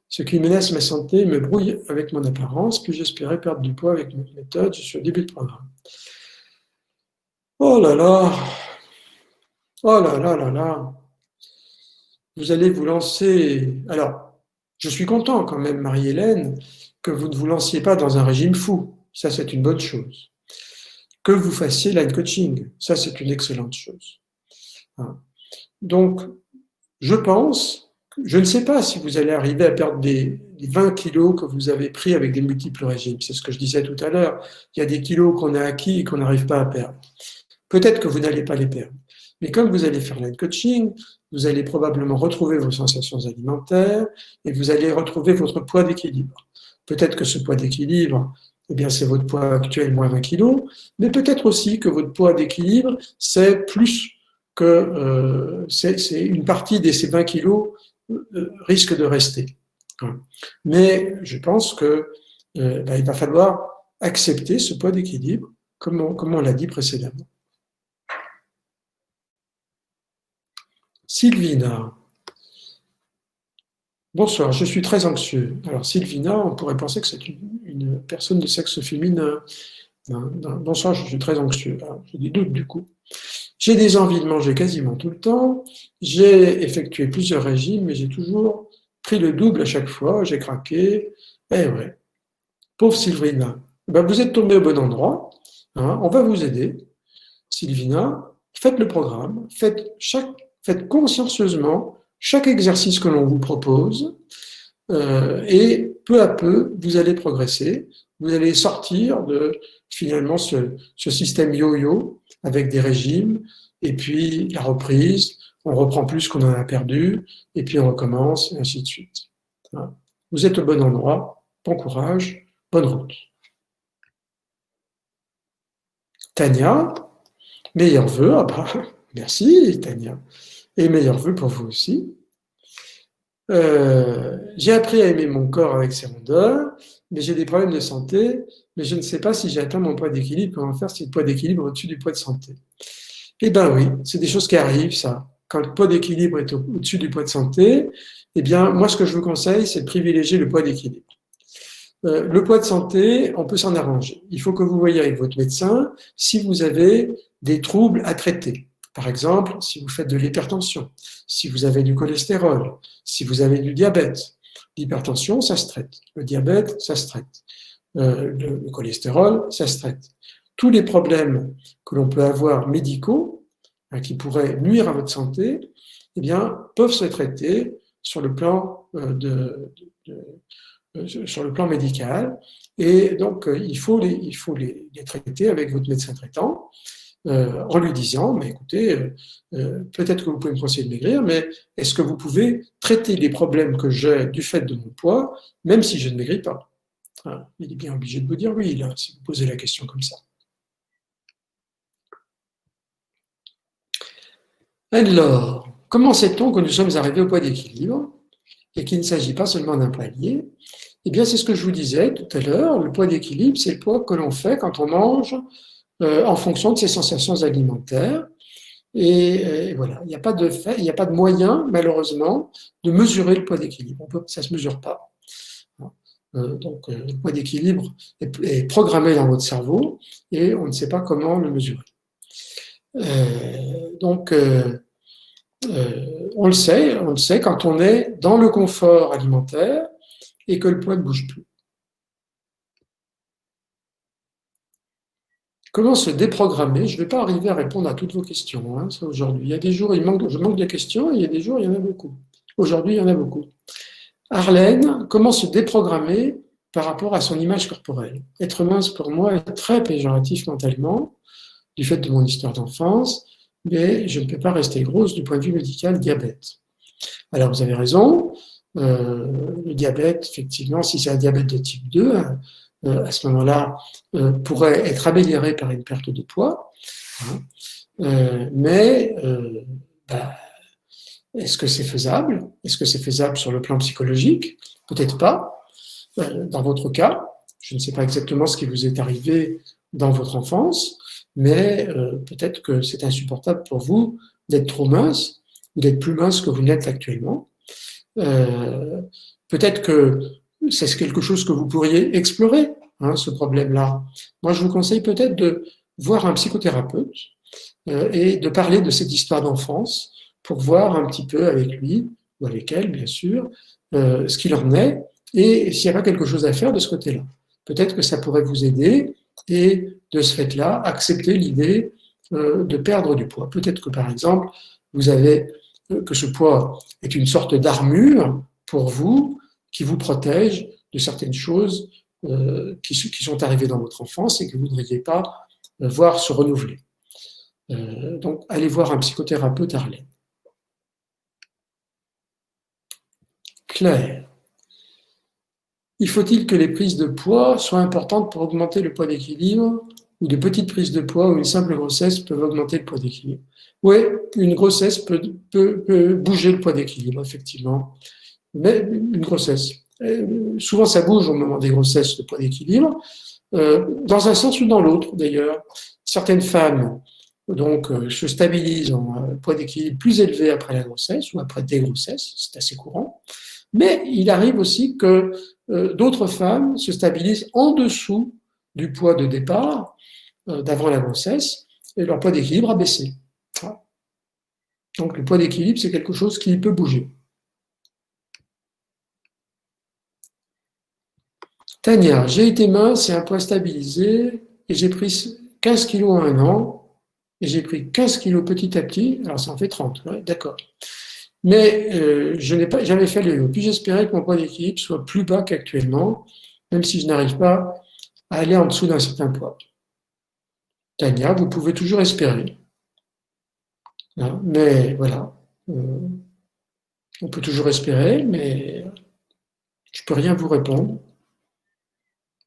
Ce qui menace ma santé me brouille avec mon apparence. Puis j'espérais perdre du poids avec notre méthode. Je suis au début de programme. Oh là là, oh là là là là. Vous allez vous lancer. Alors, je suis content quand même, Marie-Hélène, que vous ne vous lanciez pas dans un régime fou. Ça, c'est une bonne chose. Que vous fassiez line coaching. Ça, c'est une excellente chose. Donc, je pense, je ne sais pas si vous allez arriver à perdre les 20 kilos que vous avez pris avec des multiples régimes. C'est ce que je disais tout à l'heure. Il y a des kilos qu'on a acquis et qu'on n'arrive pas à perdre. Peut-être que vous n'allez pas les perdre. Mais comme vous allez faire line coaching, vous allez probablement retrouver vos sensations alimentaires et vous allez retrouver votre poids d'équilibre. Peut-être que ce poids d'équilibre, eh bien, c'est votre poids actuel moins 20 kilos, mais peut-être aussi que votre poids d'équilibre, c'est plus que c'est une partie de ces 20 kilos risque de rester. Mais je pense que il va falloir accepter ce poids d'équilibre, comme on l'a dit précédemment. Sylvina. Bonsoir, je suis très anxieux. Alors Sylvina, on pourrait penser que c'est une personne de sexe féminin. Bonsoir, je suis très anxieux. Alors, j'ai des doutes du coup. J'ai des envies de manger quasiment tout le temps. J'ai effectué plusieurs régimes, mais j'ai toujours pris le double à chaque fois. J'ai craqué. Eh ouais. Pauvre Sylvina. Ben, vous êtes tombé au bon endroit. On va vous aider. Sylvina, faites le programme. Faites consciencieusement chaque exercice que l'on vous propose. Et peu à peu, vous allez progresser. Vous allez sortir de finalement ce système yo-yo avec des régimes, et puis la reprise, on reprend plus qu'on en a perdu, et puis on recommence, et ainsi de suite. Voilà. Vous êtes au bon endroit, bon courage, bonne route. Tania, meilleurs vœux, merci Tania, et meilleurs vœux pour vous aussi. J'ai appris à aimer mon corps avec ses rondeurs, mais j'ai des problèmes de santé, mais je ne sais pas si j'ai atteint mon poids d'équilibre. Comment faire si le poids d'équilibre est au-dessus du poids de santé? Eh bien oui, c'est des choses qui arrivent, ça. Quand le poids d'équilibre est au-dessus du poids de santé, eh bien, moi, ce que je vous conseille, c'est de privilégier le poids d'équilibre. Le poids de santé, on peut s'en arranger. Il faut que vous voyez avec votre médecin si vous avez des troubles à traiter. Par exemple, si vous faites de l'hypertension, si vous avez du cholestérol, si vous avez du diabète. L'hypertension, ça se traite. Le diabète, ça se traite. Le cholestérol, ça se traite. Tous les problèmes que l'on peut avoir médicaux, qui pourraient nuire à votre santé, eh bien, peuvent se traiter sur le plan sur le plan médical. Et donc, il faut les traiter avec votre médecin traitant. En lui disant, mais écoutez, peut-être que vous pouvez me conseiller de maigrir, mais est-ce que vous pouvez traiter les problèmes que j'ai du fait de mon poids, même si je ne maigris pas? Voilà. Il est bien obligé de vous dire oui, là, si vous posez la question comme ça. Alors, comment sait-on que nous sommes arrivés au poids d'équilibre et qu'il ne s'agit pas seulement d'un palier? Eh bien, c'est ce que je vous disais tout à l'heure, le poids d'équilibre, c'est le poids que l'on fait quand on mange en fonction de ses sensations alimentaires. Et voilà, il n'y a pas de moyen, malheureusement, de mesurer le poids d'équilibre. Ça ne se mesure pas. Donc, le poids d'équilibre est programmé dans votre cerveau et on ne sait pas comment le mesurer. Donc, on le sait quand on est dans le confort alimentaire et que le poids ne bouge plus. Comment se déprogrammer? Je ne vais pas arriver à répondre à toutes vos questions aujourd'hui. Il y a des jours, je manque de questions, et il y a des jours, il y en a beaucoup. Aujourd'hui, il y en a beaucoup. Arlène, comment se déprogrammer par rapport à son image corporelle? Être mince, pour moi, est très péjoratif mentalement, du fait de mon histoire d'enfance, mais je ne peux pas rester grosse du point de vue médical, diabète. Alors, vous avez raison, le diabète, effectivement, si c'est un diabète de type 2, à ce moment-là, pourrait être amélioré par une perte de poids. Mais est-ce que c'est faisable? Est-ce que c'est faisable sur le plan psychologique? Peut-être pas. Dans votre cas, je ne sais pas exactement ce qui vous est arrivé dans votre enfance, mais peut-être que c'est insupportable pour vous d'être trop mince, ou d'être plus mince que vous n'êtes actuellement. Peut-être que c'est quelque chose que vous pourriez explorer, hein, ce problème-là. Moi, je vous conseille peut-être de voir un psychothérapeute et de parler de cette histoire d'enfance pour voir un petit peu avec lui, ou avec elle, bien sûr, ce qu'il en est et s'il n'y a pas quelque chose à faire de ce côté-là. Peut-être que ça pourrait vous aider et de ce fait-là, accepter l'idée de perdre du poids. Peut-être que, par exemple, vous avez que ce poids est une sorte d'armure pour vous qui vous protège de certaines choses qui sont arrivées dans votre enfance et que vous ne voudriez pas voir se renouveler. Donc, allez voir un psychothérapeute, Arlène. Claire. Il faut-il que les prises de poids soient importantes pour augmenter le poids d'équilibre ou de petites prises de poids ou une simple grossesse peuvent augmenter le poids d'équilibre? Oui, une grossesse peut bouger le poids d'équilibre, effectivement. Mais une grossesse. Souvent, ça bouge au moment des grossesses, le poids d'équilibre, dans un sens ou dans l'autre, d'ailleurs. Certaines femmes donc, se stabilisent en poids d'équilibre plus élevé après la grossesse ou après des grossesses, c'est assez courant. Mais il arrive aussi que d'autres femmes se stabilisent en dessous du poids de départ, d'avant la grossesse, et leur poids d'équilibre a baissé. Donc le poids d'équilibre, c'est quelque chose qui peut bouger. Tania, j'ai été mince et un poids stabilisé, et j'ai pris 15 kilos en un an, et j'ai pris 15 kilos petit à petit, alors ça en fait 30, ouais, d'accord. Mais je n'ai pas jamais fait le yo. Puis j'espérais que mon poids d'équilibre soit plus bas qu'actuellement, même si je n'arrive pas à aller en dessous d'un certain poids. Tania, vous pouvez toujours espérer. Hein, mais voilà, on peut toujours espérer, mais je ne peux rien vous répondre.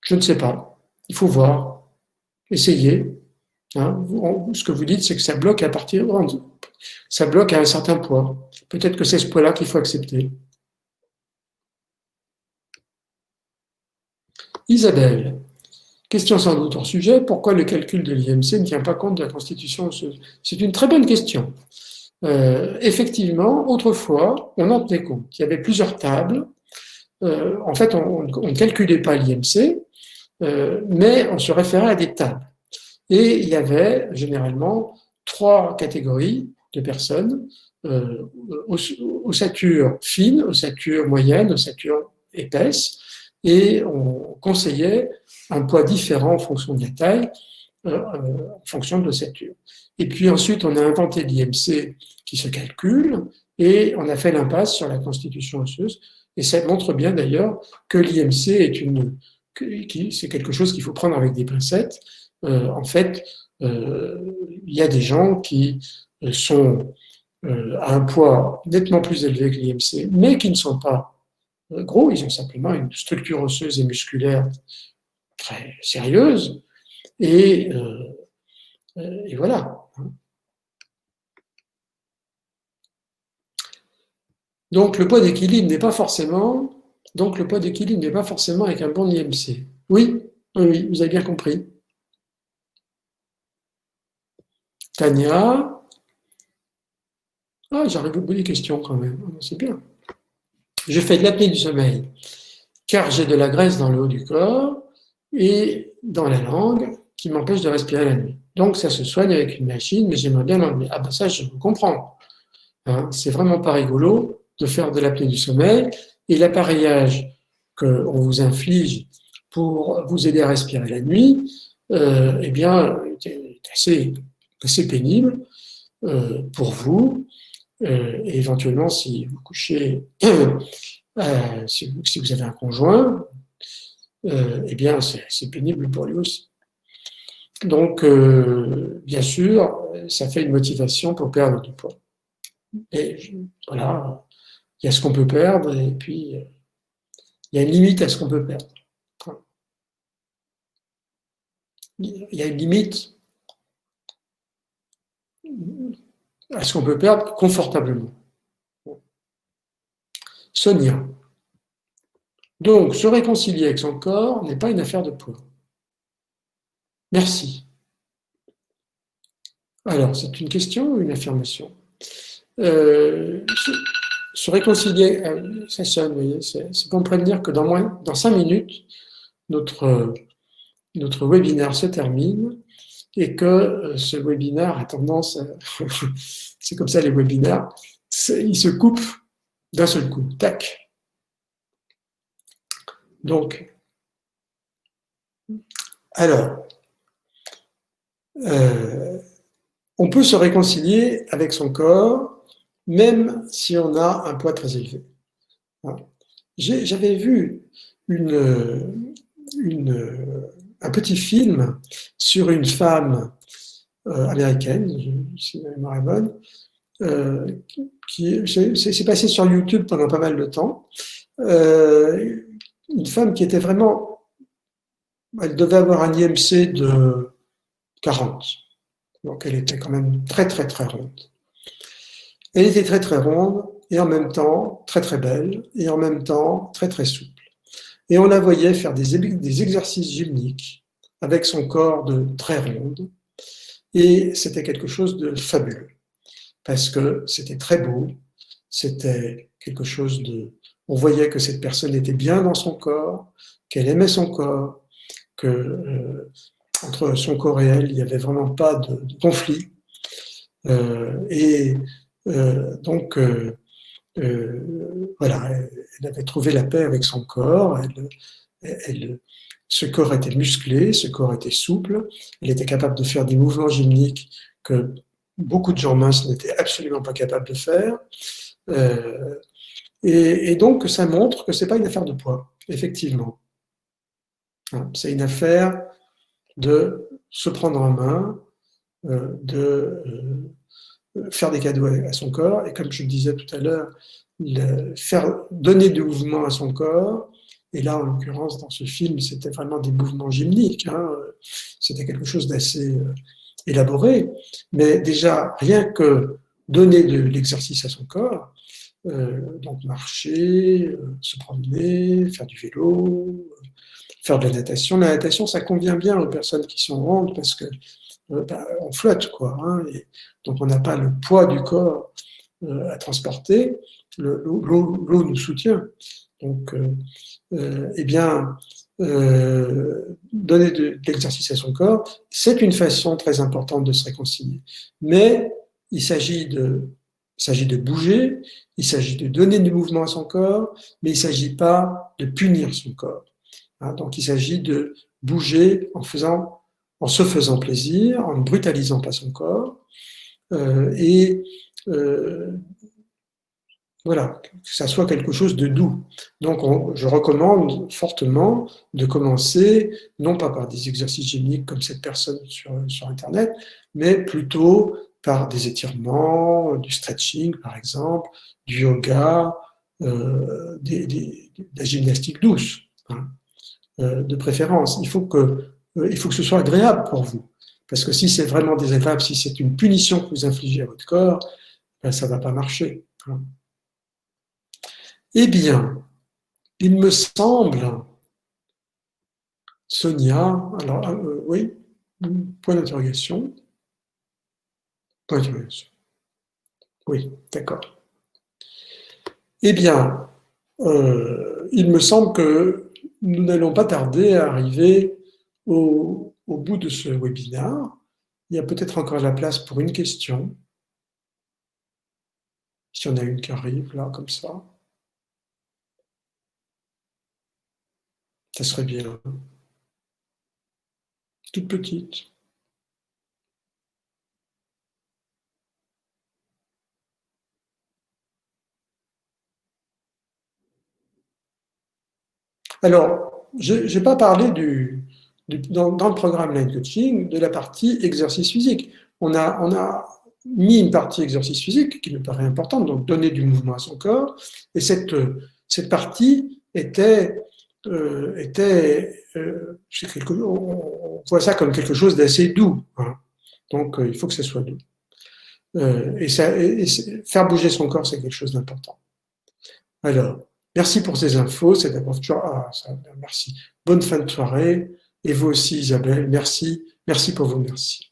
Je ne sais pas. Il faut voir, essayer. Hein. Ce que vous dites, c'est que ça bloque ça bloque à un certain poids. Peut-être que c'est ce poids-là qu'il faut accepter. Isabelle, question sans doute hors sujet, pourquoi le calcul de l'IMC ne tient pas compte de la constitution osseuse? C'est une très bonne question. Effectivement, autrefois, on en tenait compte. Il y avait plusieurs tables. En fait, on ne calculait pas l'IMC, mais on se référait à des tables. Et il y avait généralement 3 catégories de personnes, ossature fine, ossature moyenne, ossature épaisse, et on conseillait un poids différent en fonction de la taille, en fonction de l'ossature. Et puis ensuite, on a inventé l'IMC qui se calcule, et on a fait l'impasse sur la constitution osseuse, et ça montre bien d'ailleurs que l'IMC c'est quelque chose qu'il faut prendre avec des pincettes. En fait, il y a des gens qui sont à un poids nettement plus élevé que l'IMC, mais qui ne sont pas gros, ils ont simplement une structure osseuse et musculaire très sérieuse, et, et voilà. Donc le poids d'équilibre n'est pas forcément, avec un bon IMC. Oui, oui, vous avez bien compris. Tania, j'arrive au bout des questions quand même, c'est bien. Je fais de l'apnée du sommeil, car j'ai de la graisse dans le haut du corps et dans la langue qui m'empêche de respirer la nuit. Donc ça se soigne avec une machine, mais j'aimerais bien l'enlever. Ah ben ça, je vous comprends. Hein, c'est vraiment pas rigolo de faire de l'apnée du sommeil, et l'appareillage qu'on vous inflige pour vous aider à respirer la nuit, eh bien, est assez pénible pour vous. Et éventuellement, si vous couchez, si vous avez un conjoint, eh bien, c'est pénible pour lui aussi. Donc, bien sûr, ça fait une motivation pour perdre du poids. Et voilà, il y a ce qu'on peut perdre, et puis il y a une limite à ce qu'on peut perdre. Il y a une limite à ce qu'on peut perdre confortablement. Sonia. Donc, se réconcilier avec son corps n'est pas une affaire de poids. Merci. Alors, c'est une question ou une affirmation? Euh, se, se réconcilier, ça sonne, vous voyez, c'est pour me prévenir que dans 5 minutes, notre, notre webinaire se termine et que ce webinaire a tendance, c'est comme ça les webinaires, il se coupe d'un seul coup, tac. Donc, alors, on peut se réconcilier avec son corps, même si on a un poids très élevé. J'avais vu un petit film sur une femme américaine, si ma mémoire est bonne, qui c'est passé sur YouTube pendant pas mal de temps. Une femme qui était vraiment, elle devait avoir un IMC de 40, donc elle était quand même très très très ronde. Elle était très très ronde et en même temps très très belle et en même temps très très souple. Et on la voyait faire des exercices gymniques avec son corps de très ronde. Et c'était quelque chose de fabuleux, parce que c'était très beau, c'était quelque chose de... On voyait que cette personne était bien dans son corps, qu'elle aimait son corps, que entre son corps et elle, il n'y avait vraiment pas de conflit. Donc, voilà, elle avait trouvé la paix avec son corps, ce corps était musclé, ce corps était souple, elle était capable de faire des mouvements gymniques que beaucoup de gens minces n'étaient absolument pas capables de faire. Et donc, ça montre que ce n'est pas une affaire de poids, effectivement. C'est une affaire de se prendre en main, de faire des cadeaux à son corps, et comme je le disais tout à l'heure, faire donner du mouvement à son corps. Et là, en l'occurrence, dans ce film, c'était vraiment des mouvements gymniques. C'était quelque chose d'assez élaboré. Mais déjà, rien que donner de l'exercice à son corps, donc marcher, se promener, faire du vélo, faire de la natation. La natation, ça convient bien aux personnes qui sont rondes parce que on flotte, quoi. Et donc, on n'a pas le poids du corps à transporter. L'eau nous soutient. Donc, eh bien, donner de l'exercice à son corps, c'est une façon très importante de se réconcilier. Mais il s'agit de bouger, il s'agit de donner du mouvement à son corps, mais il ne s'agit pas de punir son corps. Donc, il s'agit de bouger en se faisant plaisir, en ne brutalisant pas son corps, et voilà, que ça soit quelque chose de doux. Donc, je recommande fortement de commencer, non pas par des exercices gymniques comme cette personne sur Internet, mais plutôt par des étirements, du stretching par exemple, du yoga, de la gymnastique douce, de préférence. Il faut que ce soit agréable pour vous. Parce que si c'est vraiment désagréable, si c'est une punition que vous infligez à votre corps, ben, ça ne va pas marcher. Eh bien, il me semble, Sonia, alors oui, point d'interrogation. Point d'interrogation. Oui, d'accord. Eh bien, il me semble que nous n'allons pas tarder à arriver au bout de ce webinaire. Il y a peut-être encore la place pour une question. Si on a une qui arrive là, comme ça serait bien. Toute petite. Alors, je n'ai pas parlé dans le programme Line Coaching de la partie exercice physique. On a mis une partie exercice physique qui me paraît importante, donc donner du mouvement à son corps. Et cette partie on voit ça comme quelque chose d'assez doux. Donc, il faut que ça soit doux. Faire bouger son corps, c'est quelque chose d'important. Alors, merci pour ces infos, merci. Bonne fin de soirée. Et vous aussi, Isabelle, merci. Merci pour vos merci.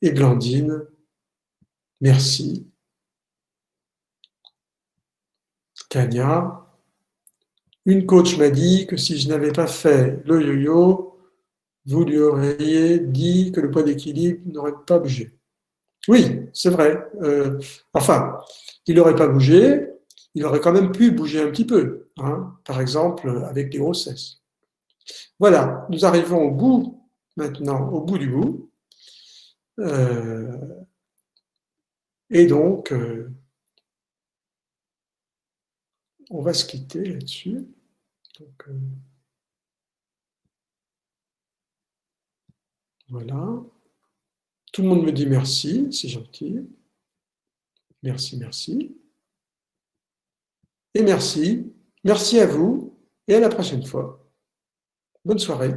Et Blandine, merci. Tania, une coach m'a dit que si je n'avais pas fait le yo-yo, vous lui auriez dit que le point d'équilibre n'aurait pas bougé. Oui, c'est vrai. Enfin, il n'aurait pas bougé, il aurait quand même pu bouger un petit peu, hein, par exemple avec les grossesses. Voilà, nous arrivons au bout maintenant, au bout du bout. Et donc, on va se quitter là-dessus. Donc, voilà. Tout le monde me dit merci, c'est gentil. Merci, merci. Et merci. Merci à vous et à la prochaine fois. Bonne soirée.